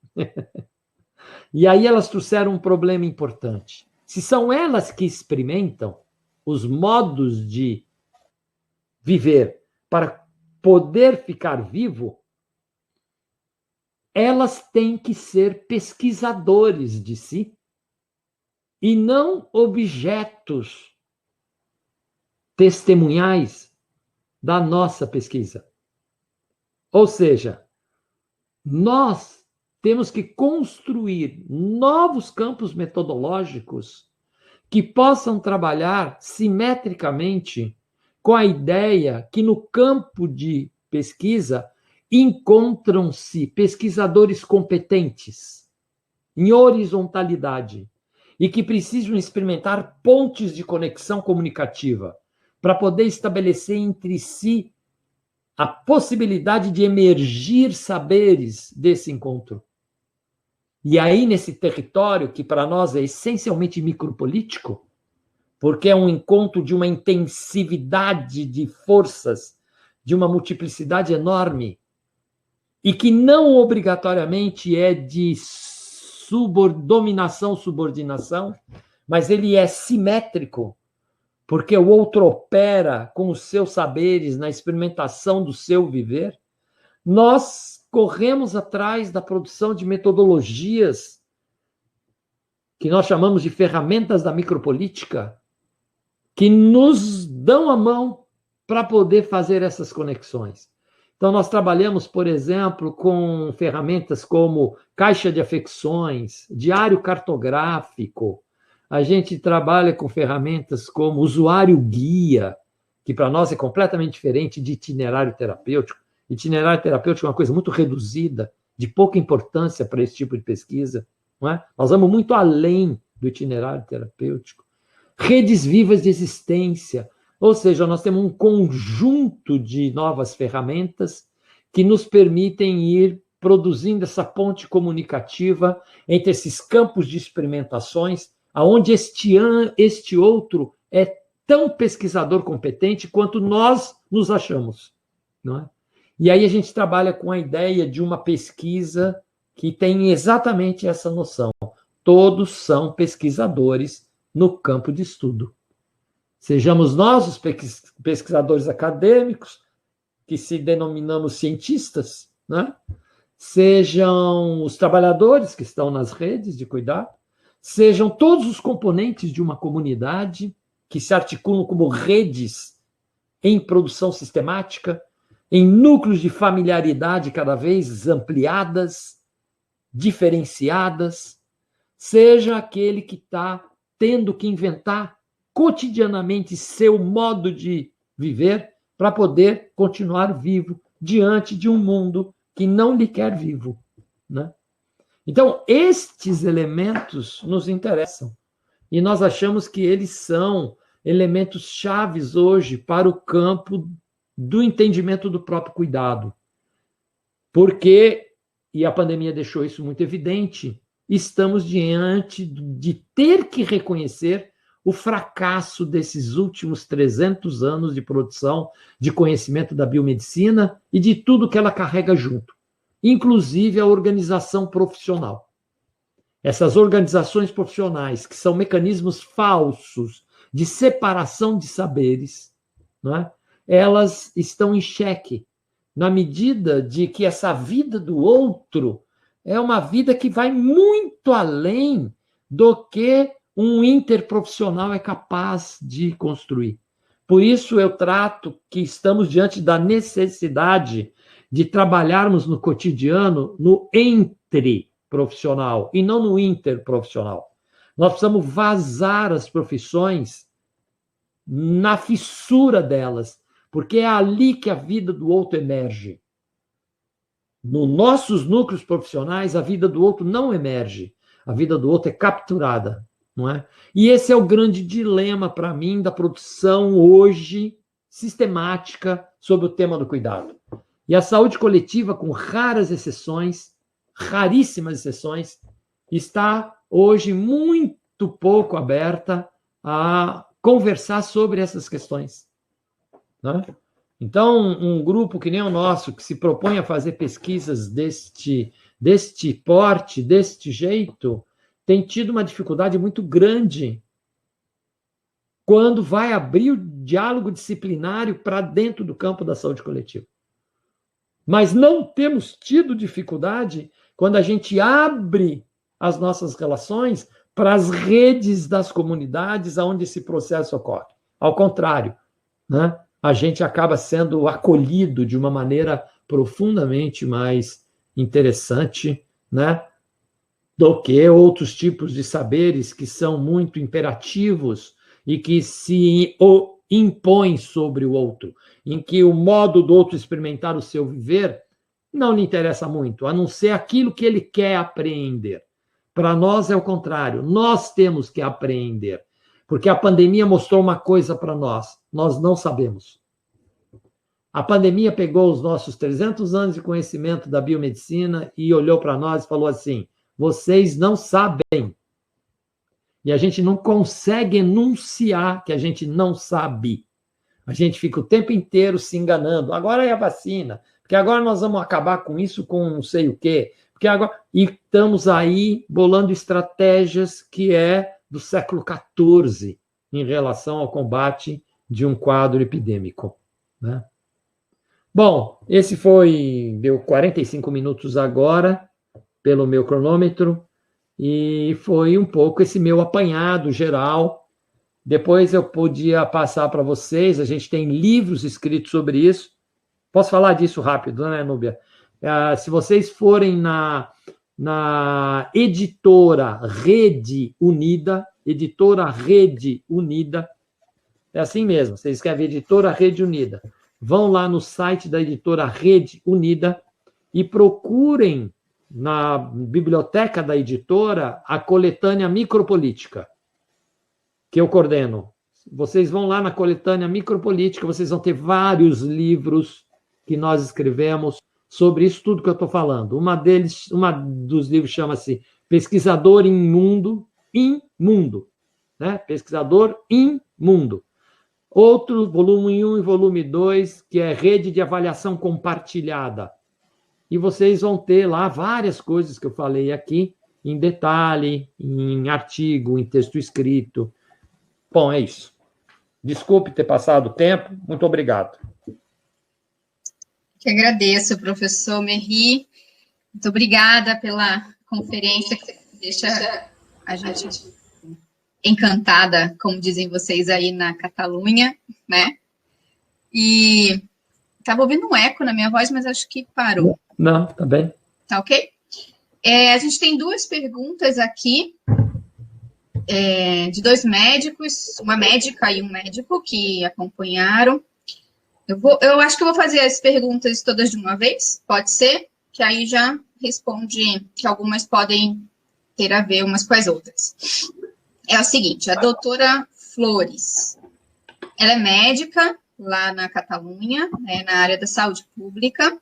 E aí elas trouxeram um problema importante. Se são elas que experimentam os modos de viver para poder ficar vivo, elas têm que ser pesquisadores de si e não objetos testemunhais da nossa pesquisa. Ou seja, nós temos que construir novos campos metodológicos que possam trabalhar simetricamente com a ideia que no campo de pesquisa encontram-se pesquisadores competentes, em horizontalidade, e que precisam experimentar pontes de conexão comunicativa para poder estabelecer entre si a possibilidade de emergir saberes desse encontro. E aí, nesse território, que para nós é essencialmente micropolítico, porque é um encontro de uma intensividade de forças, de uma multiplicidade enorme, e que não obrigatoriamente é de dominação, subordinação, mas ele é simétrico, porque o outro opera com os seus saberes na experimentação do seu viver, nós corremos atrás da produção de metodologias que nós chamamos de ferramentas da micropolítica, que nos dão a mão para poder fazer essas conexões. Então, nós trabalhamos, por exemplo, com ferramentas como caixa de afecções, diário cartográfico. A gente trabalha com ferramentas como usuário guia, que para nós é completamente diferente de itinerário terapêutico. Itinerário terapêutico é uma coisa muito reduzida, de pouca importância para esse tipo de pesquisa. Não é? Nós vamos muito além do itinerário terapêutico. Redes vivas de existência, ou seja, nós temos um conjunto de novas ferramentas que nos permitem ir produzindo essa ponte comunicativa entre esses campos de experimentações, aonde este outro é tão pesquisador competente quanto nós nos achamos. Não é? E aí a gente trabalha com a ideia de uma pesquisa que tem exatamente essa noção. Todos são pesquisadores no campo de estudo. Sejamos nós os pesquisadores acadêmicos, que se denominamos cientistas, né? Sejam os trabalhadores que estão nas redes de cuidado, sejam todos os componentes de uma comunidade que se articulam como redes em produção sistemática, em núcleos de familiaridade cada vez ampliadas, diferenciadas, seja aquele que está tendo que inventar cotidianamente seu modo de viver para poder continuar vivo diante de um mundo que não lhe quer vivo, né? Então, estes elementos nos interessam e nós achamos que eles são elementos chaves hoje para o campo do entendimento do próprio cuidado. Porque, e a pandemia deixou isso muito evidente, estamos diante de ter que reconhecer o fracasso desses últimos 300 anos de produção de conhecimento da biomedicina e de tudo que ela carrega junto, inclusive a organização profissional. Essas organizações profissionais, que são mecanismos falsos de separação de saberes, não é? Elas estão em xeque, na medida de que essa vida do outro é uma vida que vai muito além do que um interprofissional é capaz de construir. Por isso eu trato que estamos diante da necessidade de trabalharmos no cotidiano no entre-profissional e não no interprofissional. Nós precisamos vazar as profissões na fissura delas, porque é ali que a vida do outro emerge. Nos nossos núcleos profissionais, a vida do outro não emerge. A vida do outro é capturada, não é? E esse é o grande dilema, para mim, da produção hoje sistemática sobre o tema do cuidado. E a saúde coletiva, com raras exceções, raríssimas exceções, está hoje muito pouco aberta a conversar sobre essas questões, né? Então, um grupo que nem o nosso, que se propõe a fazer pesquisas deste porte, deste jeito, tem tido uma dificuldade muito grande quando vai abrir o diálogo disciplinário para dentro do campo da saúde coletiva. Mas não temos tido dificuldade quando a gente abre as nossas relações para as redes das comunidades onde esse processo ocorre. Ao contrário, né? A gente acaba sendo acolhido de uma maneira profundamente mais interessante, né, do que outros tipos de saberes que são muito imperativos e que se impõem sobre o outro, em que o modo do outro experimentar o seu viver não lhe interessa muito, a não ser aquilo que ele quer apreender. Para nós é o contrário, nós temos que apreender. Porque a pandemia mostrou uma coisa para nós não sabemos. A pandemia pegou os nossos 300 anos de conhecimento da biomedicina e olhou para nós e falou assim, vocês não sabem. E a gente não consegue enunciar que a gente não sabe. A gente fica o tempo inteiro se enganando. Agora é a vacina, porque agora nós vamos acabar com isso com não sei o quê. Porque agora... E estamos aí bolando estratégias que é do século XIV em relação ao combate de um quadro epidêmico, né? Bom, esse deu 45 minutos agora, pelo meu cronômetro, e foi um pouco esse meu apanhado geral Depois eu podia passar para vocês, a gente tem livros escritos sobre isso. Posso falar disso rápido, né, Núbia? Se vocês forem na editora Rede Unida, é assim mesmo, vocês escrevem editora Rede Unida. Vão lá no site da editora Rede Unida e procurem na biblioteca da editora a coletânea Micropolítica, que eu coordeno. Vocês vão lá na coletânea Micropolítica, vocês vão ter vários livros que nós escrevemos sobre isso tudo que eu estou falando. Uma dos livros chama-se Pesquisador Imundo, né? Pesquisador Imundo. Outro, volume 1 e volume 2, que é Rede de Avaliação Compartilhada. E vocês vão ter lá várias coisas que eu falei aqui, em detalhe, em artigo, em texto escrito. Bom, é isso. Desculpe ter passado o tempo. Muito obrigado. Que agradeço, professor Merri. Muito obrigada pela conferência, que deixa a gente encantada, como dizem vocês aí na Catalunha, né? E estava ouvindo um eco na minha voz, mas acho que parou. Não, tá bem. Tá ok? A gente tem duas perguntas aqui, de dois médicos, uma médica e um médico que acompanharam. Eu acho que eu vou fazer as perguntas todas de uma vez, pode ser? Que aí já responde, que algumas podem ter a ver umas com as outras. É o seguinte, a doutora Flores, ela é médica lá na Catalunha, né, na área da saúde pública,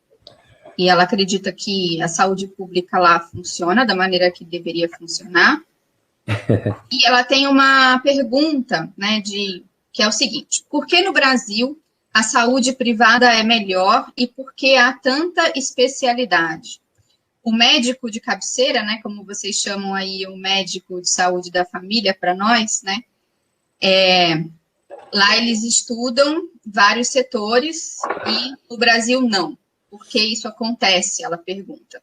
e ela acredita que a saúde pública lá funciona da maneira que deveria funcionar. E ela tem uma pergunta, né, que é o seguinte: por que no Brasil a saúde privada é melhor e por que há tanta especialidade? O médico de cabeceira, né, como vocês chamam aí o médico de saúde da família para nós, né, lá eles estudam vários setores e no Brasil não. Por que isso acontece? Ela pergunta.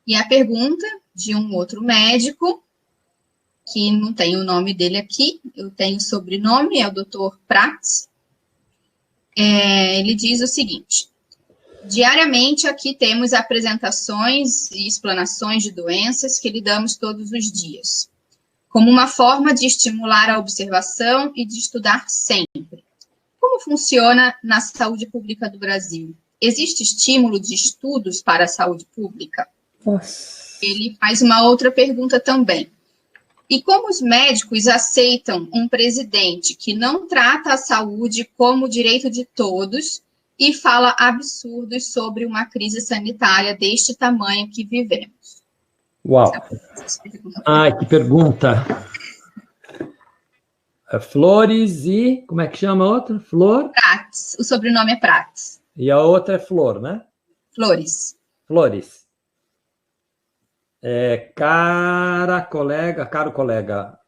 E a pergunta de um outro médico, que não tem o nome dele aqui, eu tenho o sobrenome, é o Dr. Prats. Ele diz o seguinte: diariamente aqui temos apresentações e explanações de doenças que lidamos todos os dias, como uma forma de estimular a observação e de estudar sempre. Como funciona na saúde pública do Brasil? Existe estímulo de estudos para a saúde pública? Nossa. Ele faz uma outra pergunta também. E como os médicos aceitam um presidente que não trata a saúde como direito de todos e fala absurdos sobre uma crise sanitária deste tamanho que vivemos? Uau! Ai, que pergunta! Flores e... como é que chama a outra? Flor? Prats. O sobrenome é Prats. E a outra é Flor, né? Flores. Flores. Caro colega,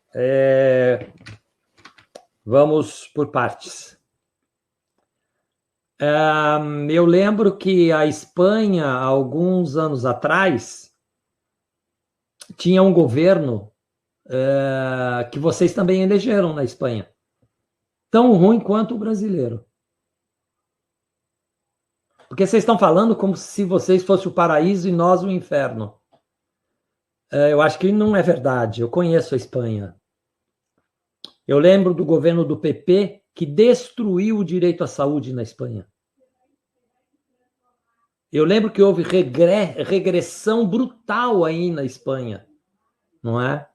vamos por partes. Eu lembro que a Espanha, há alguns anos atrás, tinha um governo que vocês também elegeram na Espanha, tão ruim quanto o brasileiro. Porque vocês estão falando como se vocês fossem o paraíso e nós o inferno. Eu acho que não é verdade. Eu conheço a Espanha. Eu lembro do governo do PP que destruiu o direito à saúde na Espanha. Eu lembro que houve regressão brutal aí na Espanha, não é?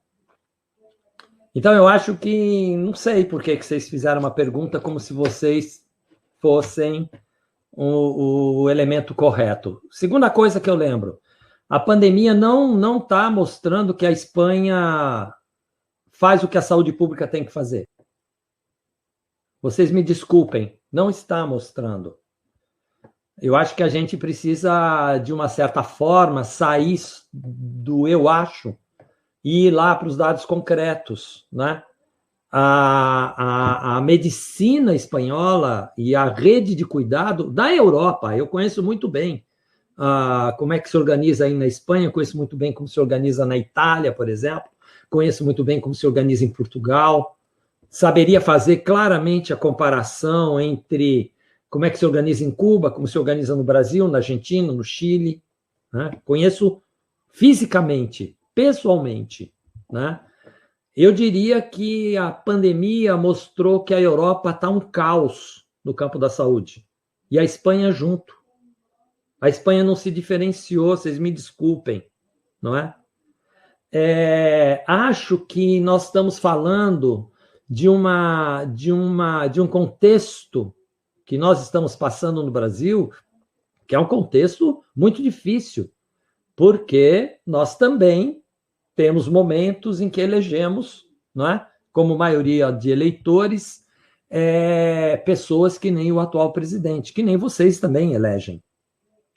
Então eu acho que, não sei por que vocês fizeram uma pergunta como se vocês fossem o elemento correto. Segunda coisa que eu lembro, a pandemia não está mostrando que a Espanha faz o que a saúde pública tem que fazer. Vocês me desculpem, não está mostrando. Eu acho que a gente precisa, de uma certa forma, sair do eu acho e ir lá para os dados concretos, né? A medicina espanhola e a rede de cuidado da Europa, eu conheço muito bem como é que se organiza aí na Espanha, conheço muito bem como se organiza na Itália, por exemplo, conheço muito bem como se organiza em Portugal, saberia fazer claramente a comparação entre como é que se organiza em Cuba, como se organiza no Brasil, na Argentina, no Chile, né? Conheço fisicamente, pessoalmente, né? Eu diria que a pandemia mostrou que a Europa está um caos no campo da saúde, e a Espanha junto. A Espanha não se diferenciou, vocês me desculpem, não é? Acho que nós estamos falando de um contexto que nós estamos passando no Brasil, que é um contexto muito difícil, porque nós também temos momentos em que elegemos, não é? Como maioria de eleitores, pessoas que nem o atual presidente, que nem vocês também elegem,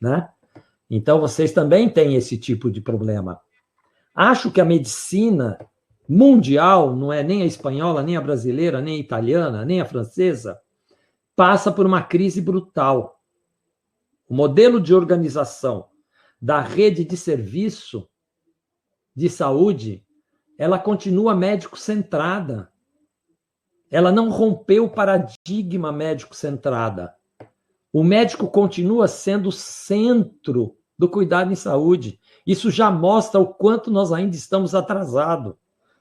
né? Então, vocês também têm esse tipo de problema. Acho que a medicina mundial, não é nem a espanhola, nem a brasileira, nem a italiana, nem a francesa, passa por uma crise brutal. O modelo de organização da rede de serviço de saúde, ela continua médico-centrada. Ela não rompeu o paradigma médico-centrada. O médico continua sendo o centro do cuidado em saúde. Isso já mostra o quanto nós ainda estamos atrasados,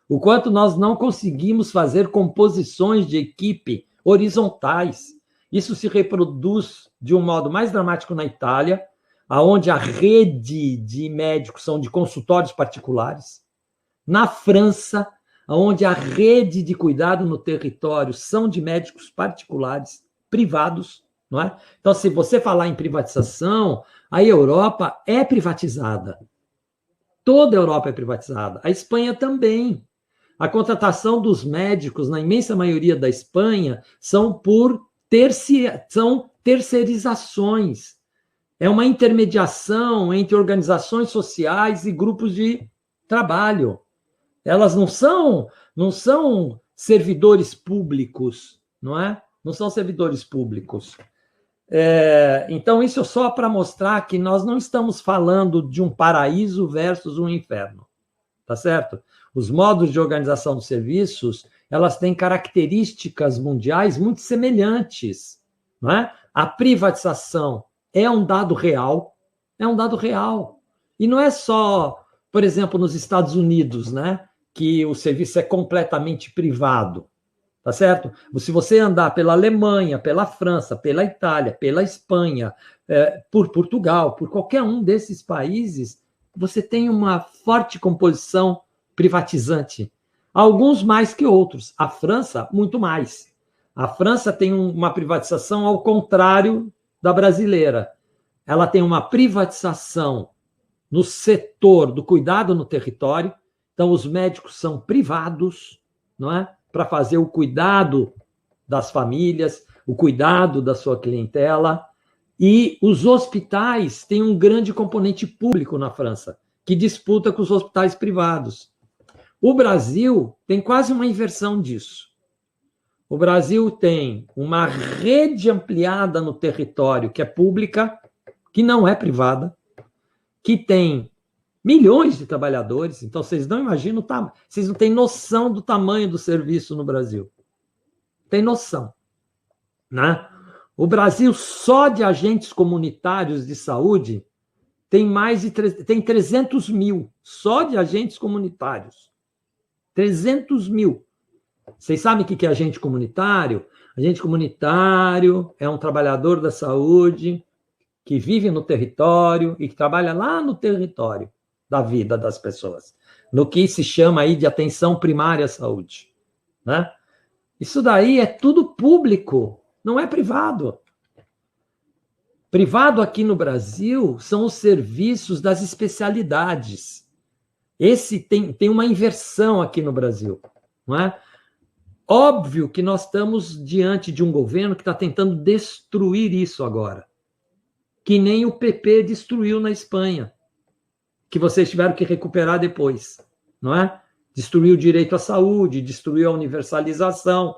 o quanto nós não conseguimos fazer composições de equipe horizontais. Isso se reproduz de um modo mais dramático na Itália, onde a rede de médicos são de consultórios particulares. Na França, onde a rede de cuidado no território são de médicos particulares, privados, não é? Então, se você falar em privatização, a Europa é privatizada. Toda a Europa é privatizada. A Espanha também. A contratação dos médicos, na imensa maioria da Espanha, são terceirizações. É uma intermediação entre organizações sociais e grupos de trabalho. Elas não são servidores públicos, não é? Não são servidores públicos. Então, isso é só para mostrar que nós não estamos falando de um paraíso versus um inferno, tá certo? Os modos de organização dos serviços, elas têm características mundiais muito semelhantes, não é? A privatização é um dado real, E não é só, por exemplo, nos Estados Unidos, né, que o serviço é completamente privado. Tá certo? Se você andar pela Alemanha, pela França, pela Itália, pela Espanha, por Portugal, por qualquer um desses países, você tem uma forte composição privatizante. Alguns mais que outros. A França, muito mais. A França tem uma privatização ao contrário da brasileira. Ela tem uma privatização no setor do cuidado no território. Então, os médicos são privados, não é? Para fazer o cuidado das famílias, o cuidado da sua clientela. E os hospitais têm um grande componente público na França, que disputa com os hospitais privados. O Brasil tem quase uma inversão disso. O Brasil tem uma rede ampliada no território, que é pública, que não é privada, que tem milhões de trabalhadores, então vocês não imaginam, vocês não têm noção do tamanho do serviço no Brasil. Tem noção, né? O Brasil, só de agentes comunitários de saúde, tem tem 300 mil, só de agentes comunitários. 300 mil. Vocês sabem o que é agente comunitário? Agente comunitário é um trabalhador da saúde que vive no território e que trabalha lá no território da vida das pessoas, no que se chama aí de atenção primária à saúde, né? Isso daí é tudo público, não é privado. Privado aqui no Brasil são os serviços das especialidades. Esse tem uma inversão aqui no Brasil, não é? Óbvio que nós estamos diante de um governo que está tentando destruir isso agora, que nem o PP destruiu na Espanha, que vocês tiveram que recuperar depois, não é? Destruiu o direito à saúde, destruiu a universalização.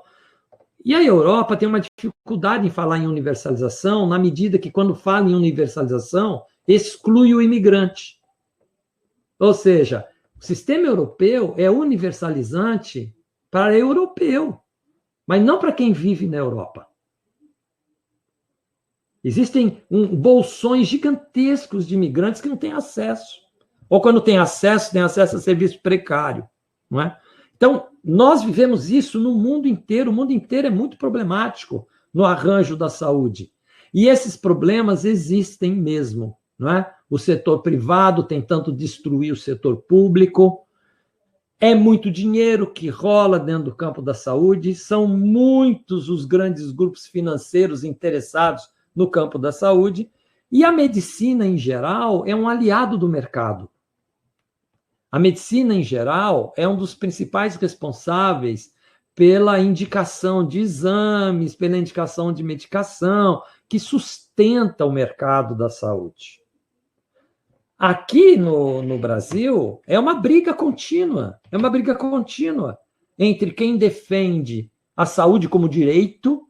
E a Europa tem uma dificuldade em falar em universalização, na medida que, quando fala em universalização, exclui o imigrante. Ou seja, o sistema europeu é universalizante para europeu. mas não para quem vive na Europa. Existem bolsões gigantescos de imigrantes que não têm acesso. Ou quando tem acesso a serviço precário. Não é? Então, nós vivemos isso no mundo inteiro. O mundo inteiro é muito problemático no arranjo da saúde. E esses problemas existem mesmo. Não é? O setor privado tentando destruir o setor público. É muito dinheiro que rola dentro do campo da saúde. São muitos os grandes grupos financeiros interessados no campo da saúde. E a medicina, em geral, é um aliado do mercado. A medicina, em geral, é um dos principais responsáveis pela indicação de exames, pela indicação de medicação, que sustenta o mercado da saúde. Aqui no Brasil, é uma briga contínua entre quem defende a saúde como direito,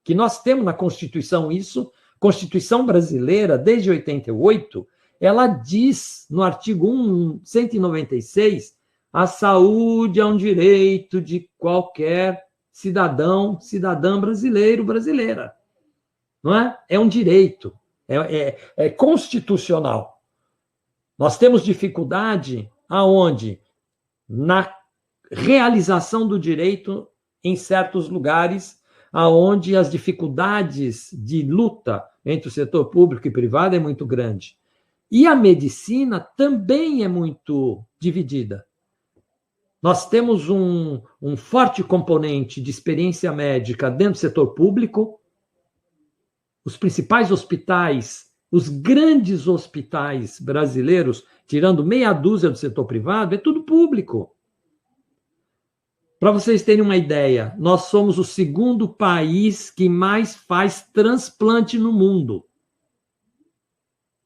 que nós temos na Constituição isso, Constituição brasileira, desde 88, ela diz, no artigo 196, a saúde é um direito de qualquer cidadã brasileiro, brasileira. Não é? É um direito, é constitucional. Nós temos dificuldade aonde? Na realização do direito em certos lugares, aonde as dificuldades de luta entre o setor público e privado é muito grande. E a medicina também é muito dividida. Nós temos um forte componente de experiência médica dentro do setor público. Os principais hospitais, os grandes hospitais brasileiros, tirando meia dúzia do setor privado, é tudo público. Para vocês terem uma ideia, nós somos o segundo país que mais faz transplante no mundo.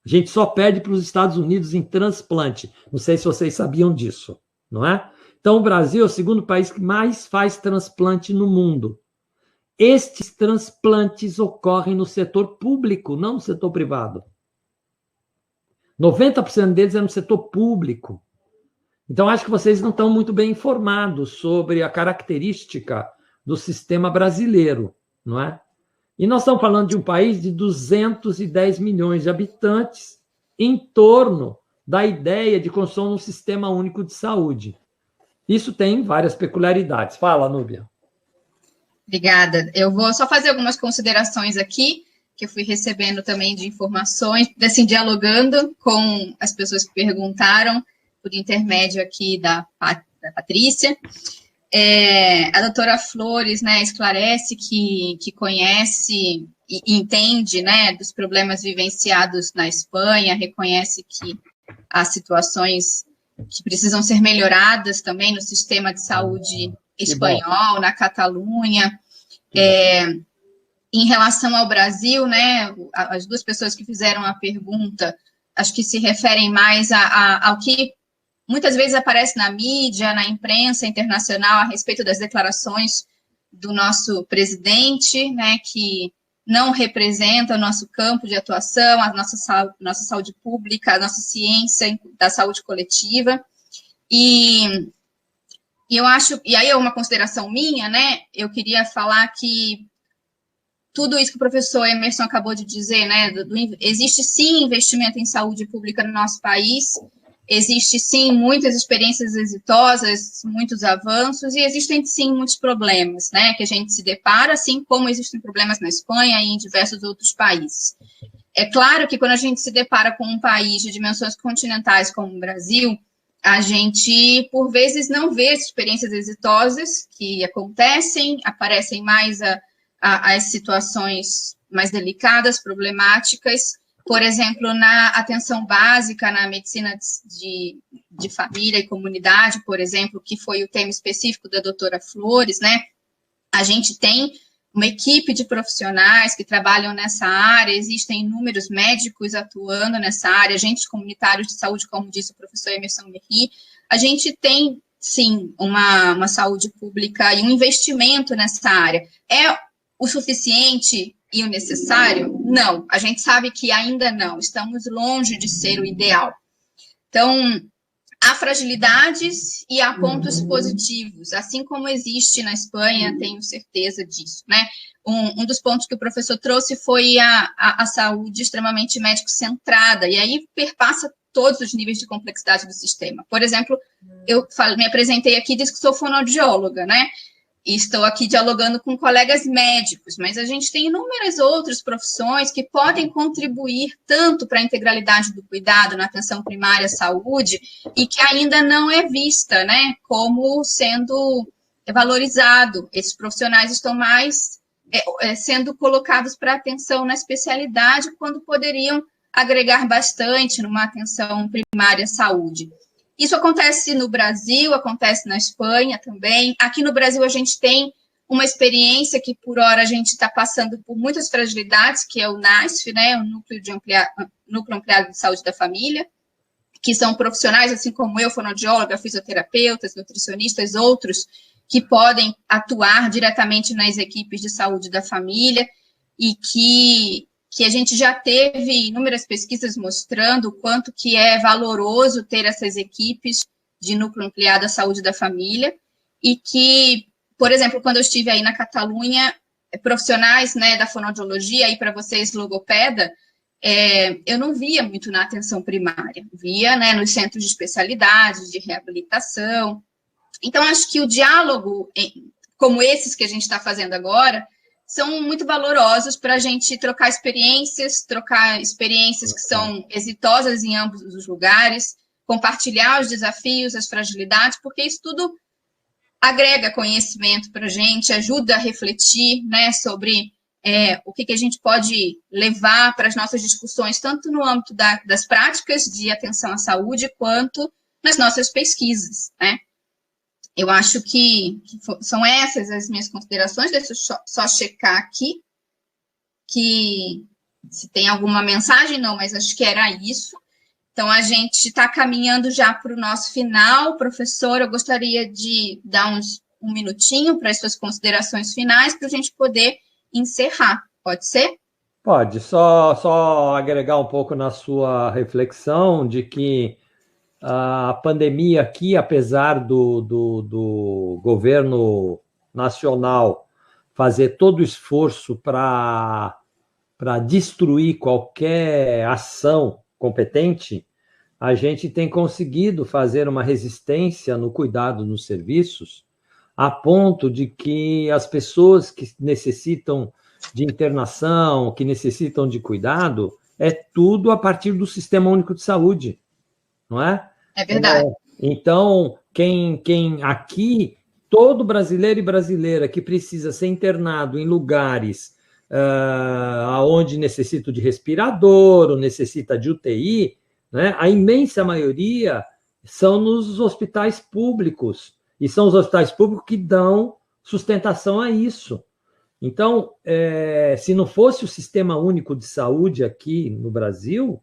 A gente só perde para os Estados Unidos em transplante. Não sei se vocês sabiam disso, não é? Então, o Brasil é o segundo país que mais faz transplante no mundo. Estes transplantes ocorrem no setor público, não no setor privado. 90% deles é no setor público. Então, acho que vocês não estão muito bem informados sobre a característica do sistema brasileiro, não é? E nós estamos falando de um país de 210 milhões de habitantes, em torno da ideia de construção de um sistema único de saúde. Isso tem várias peculiaridades. Fala, Núbia. Obrigada. Eu vou só fazer algumas considerações aqui, que eu fui recebendo também de informações, assim, dialogando com as pessoas que perguntaram, por intermédio aqui da Patrícia. A doutora Flores, né, esclarece que conhece e entende, né, dos problemas vivenciados na Espanha, reconhece que há situações que precisam ser melhoradas também no sistema de saúde espanhol, na Catalunha. Em relação ao Brasil, né, as duas pessoas que fizeram a pergunta, acho que se referem mais ao que muitas vezes aparece na mídia, na imprensa internacional, a respeito das declarações do nosso presidente, né, que não representa o nosso campo de atuação, a nossa saúde pública, a nossa ciência da saúde coletiva. E eu acho, e aí é uma consideração minha, né, eu queria falar que tudo isso que o professor Emerson acabou de dizer, né, existe sim investimento em saúde pública no nosso país, existe sim muitas experiências exitosas, muitos avanços, e existem sim muitos problemas, né, que a gente se depara, assim como existem problemas na Espanha e em diversos outros países. É claro que quando a gente se depara com um país de dimensões continentais como o Brasil, a gente, por vezes, não vê experiências exitosas que acontecem, aparecem mais as situações mais delicadas, problemáticas, por exemplo, na atenção básica, na medicina de família e comunidade, por exemplo, que foi o tema específico da doutora Flores, né? A gente tem uma equipe de profissionais que trabalham nessa área, existem inúmeros médicos atuando nessa área, agentes comunitários de saúde, como disse o professor Emerson Merri. A gente tem, sim, uma saúde pública e um investimento nessa área. É o suficiente e o necessário? Não, a gente sabe que ainda não, estamos longe de ser o ideal. Então, há fragilidades e há pontos positivos, assim como existe na Espanha, tenho certeza disso, né? Um dos pontos que o professor trouxe foi a saúde extremamente médico-centrada, e aí perpassa todos os níveis de complexidade do sistema. Por exemplo, eu me apresentei aqui, disse que sou fonoaudióloga, né? E estou aqui dialogando com colegas médicos, mas a gente tem inúmeras outras profissões que podem contribuir tanto para a integralidade do cuidado na atenção primária à saúde e que ainda não é vista, né, como sendo valorizado. Esses profissionais estão mais sendo colocados para atenção na especialidade quando poderiam agregar bastante numa atenção primária à saúde. Isso acontece no Brasil, acontece na Espanha também. Aqui no Brasil a gente tem uma experiência que, por hora, a gente está passando por muitas fragilidades, que é o NASF, né, o Núcleo Ampliado de Saúde da Família, que são profissionais, assim como eu, fonoaudióloga, fisioterapeutas, nutricionistas, outros, que podem atuar diretamente nas equipes de saúde da família e que a gente já teve inúmeras pesquisas mostrando o quanto que é valoroso ter essas equipes de núcleo ampliado à saúde da família, e que, por exemplo, quando eu estive aí na Catalunha, profissionais, né, da fonoaudiologia, aí para vocês, logopeda, eu não via muito na atenção primária, via, né, nos centros de especialidade, de reabilitação. Então, acho que o diálogo, como esses que a gente está fazendo agora, são muito valorosos para a gente trocar experiências que são exitosas em ambos os lugares, compartilhar os desafios, as fragilidades, porque isso tudo agrega conhecimento para a gente, ajuda a refletir, né, sobre o que a gente pode levar para as nossas discussões, tanto no âmbito das práticas de atenção à saúde, quanto nas nossas pesquisas, né? Eu acho que são essas as minhas considerações. Deixa eu só checar aqui que se tem alguma mensagem. Não, mas acho que era isso. Então, a gente está caminhando já para o nosso final. Professor, eu gostaria de dar um minutinho para as suas considerações finais, para a gente poder encerrar. Pode ser? Pode. Só agregar um pouco na sua reflexão de que a pandemia aqui, apesar do governo nacional fazer todo o esforço para destruir qualquer ação competente, a gente tem conseguido fazer uma resistência no cuidado nos serviços, a ponto de que as pessoas que necessitam de internação, que necessitam de cuidado, é tudo a partir do Sistema Único de Saúde, não é? É verdade. Então, quem aqui, todo brasileiro e brasileira que precisa ser internado em lugares onde necessita de respirador ou necessita de UTI, né, a imensa maioria são nos hospitais públicos, e são os hospitais públicos que dão sustentação a isso. Então, se não fosse o Sistema Único de Saúde aqui no Brasil,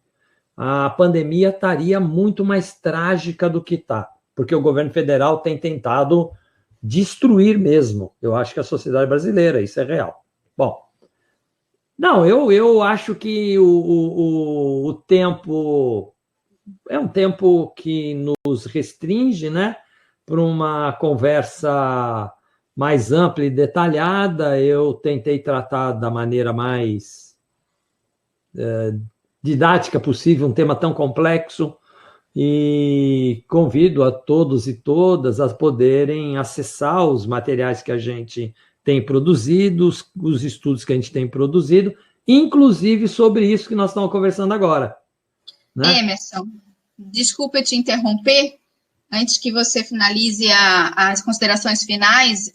a pandemia estaria muito mais trágica do que está, porque o governo federal tem tentado destruir mesmo, eu acho que a sociedade brasileira, isso é real. Bom, não, eu acho que o tempo é um tempo que nos restringe, né, para uma conversa mais ampla e detalhada. Eu tentei tratar da maneira mais didática possível um tema tão complexo, e convido a todos e todas a poderem acessar os materiais que a gente tem produzido, os estudos que a gente tem produzido, inclusive sobre isso que nós estamos conversando agora, né? Emerson, desculpa te interromper, antes que você finalize as considerações finais,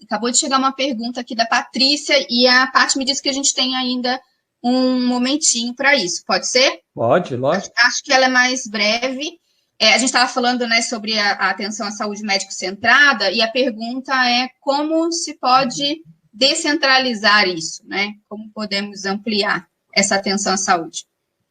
acabou de chegar uma pergunta aqui da Patrícia, e a Paty me disse que a gente tem ainda um momentinho para isso. Pode ser? Pode, lógico. Acho que ela é mais breve. A gente estava falando, né, sobre a atenção à saúde médico-centrada, e a pergunta é como se pode descentralizar isso, né? Como podemos ampliar essa atenção à saúde?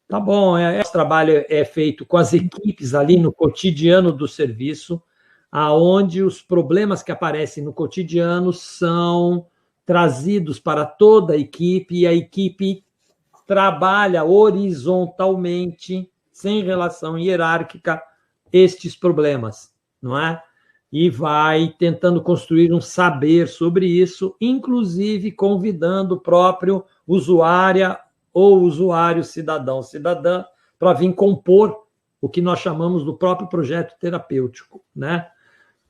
Tá bom, esse trabalho é feito com as equipes ali no cotidiano do serviço, aonde os problemas que aparecem no cotidiano são trazidos para toda a equipe, e a equipe trabalha horizontalmente, sem relação hierárquica, estes problemas, não é? E vai tentando construir um saber sobre isso, inclusive convidando o próprio usuária ou usuário, cidadão, cidadã, para vir compor o que nós chamamos do próprio projeto terapêutico, né?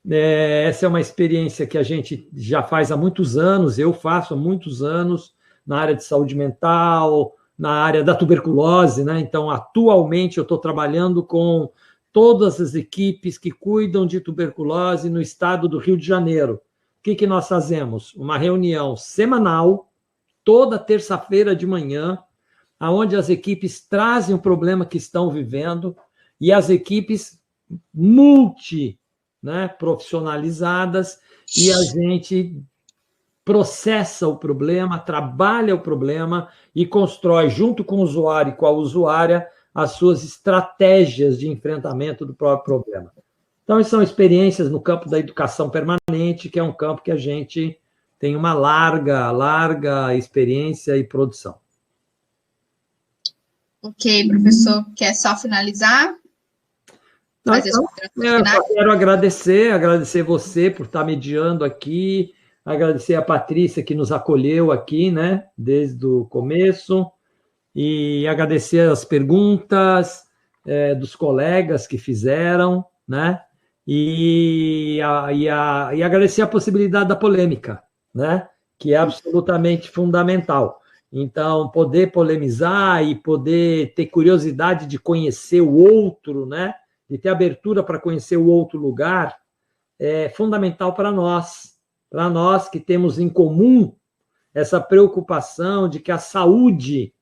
Essa é uma experiência que a gente já faz há muitos anos, eu faço há muitos anos, na área de saúde mental, na área da tuberculose, né? Então, atualmente, eu estou trabalhando com todas as equipes que cuidam de tuberculose no estado do Rio de Janeiro. O que nós fazemos? Uma reunião semanal, toda terça-feira de manhã, onde as equipes trazem o problema que estão vivendo e as equipes profissionalizadas, e a gente processa o problema, trabalha o problema e constrói, junto com o usuário e com a usuária, as suas estratégias de enfrentamento do próprio problema. Então, essas são experiências no campo da educação permanente, que é um campo que a gente tem uma larga experiência e produção. Ok, professor, quer só finalizar? Eu quero agradecer você por estar mediando aqui, agradecer a Patrícia que nos acolheu aqui, né, desde o começo, e agradecer as perguntas dos colegas que fizeram, né, e agradecer a possibilidade da polêmica, né, que é absolutamente fundamental. Então, poder polemizar e poder ter curiosidade de conhecer o outro, né, de ter abertura para conhecer o outro lugar, é fundamental para nós que temos em comum essa preocupação de que a saúde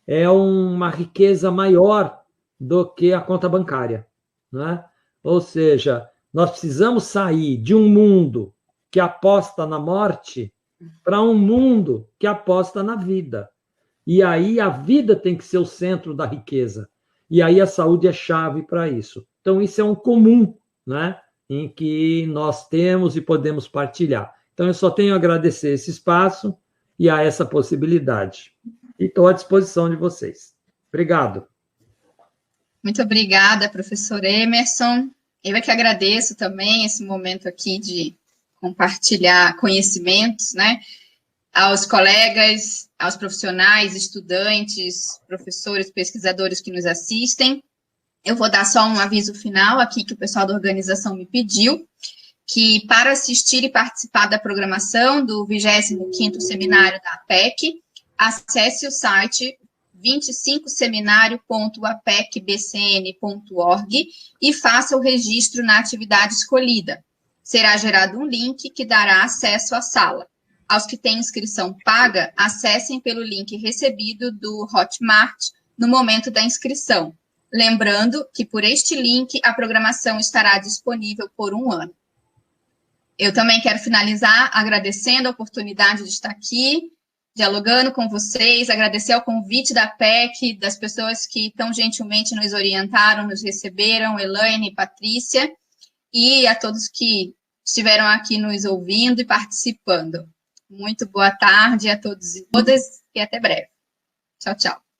é uma riqueza maior do que a conta bancária, né? Ou seja, nós precisamos sair de um mundo que aposta na morte para um mundo que aposta na vida. E aí a vida tem que ser o centro da riqueza. E aí a saúde é chave para isso. Então, isso é um comum, né, em que nós temos e podemos partilhar. Então, eu só tenho a agradecer esse espaço e a essa possibilidade. E estou à disposição de vocês. Obrigado. Muito obrigada, professor Emerson. Eu é que agradeço também esse momento aqui de compartilhar conhecimentos, né, aos colegas, aos profissionais, estudantes, professores, pesquisadores que nos assistem. Eu vou dar só um aviso final aqui que o pessoal da organização me pediu, que para assistir e participar da programação do 25º Seminário da APEC, acesse o site 25seminário.apecbcn.org e faça o registro na atividade escolhida. Será gerado um link que dará acesso à sala. Aos que têm inscrição paga, acessem pelo link recebido do Hotmart no momento da inscrição. Lembrando que, por este link, a programação estará disponível por 1 ano. Eu também quero finalizar agradecendo a oportunidade de estar aqui, dialogando com vocês, agradecer ao convite da PEC, das pessoas que tão gentilmente nos orientaram, nos receberam, Elaine, Patrícia, e a todos que estiveram aqui nos ouvindo e participando. Muito boa tarde a todos e todas, e até breve. Tchau, tchau.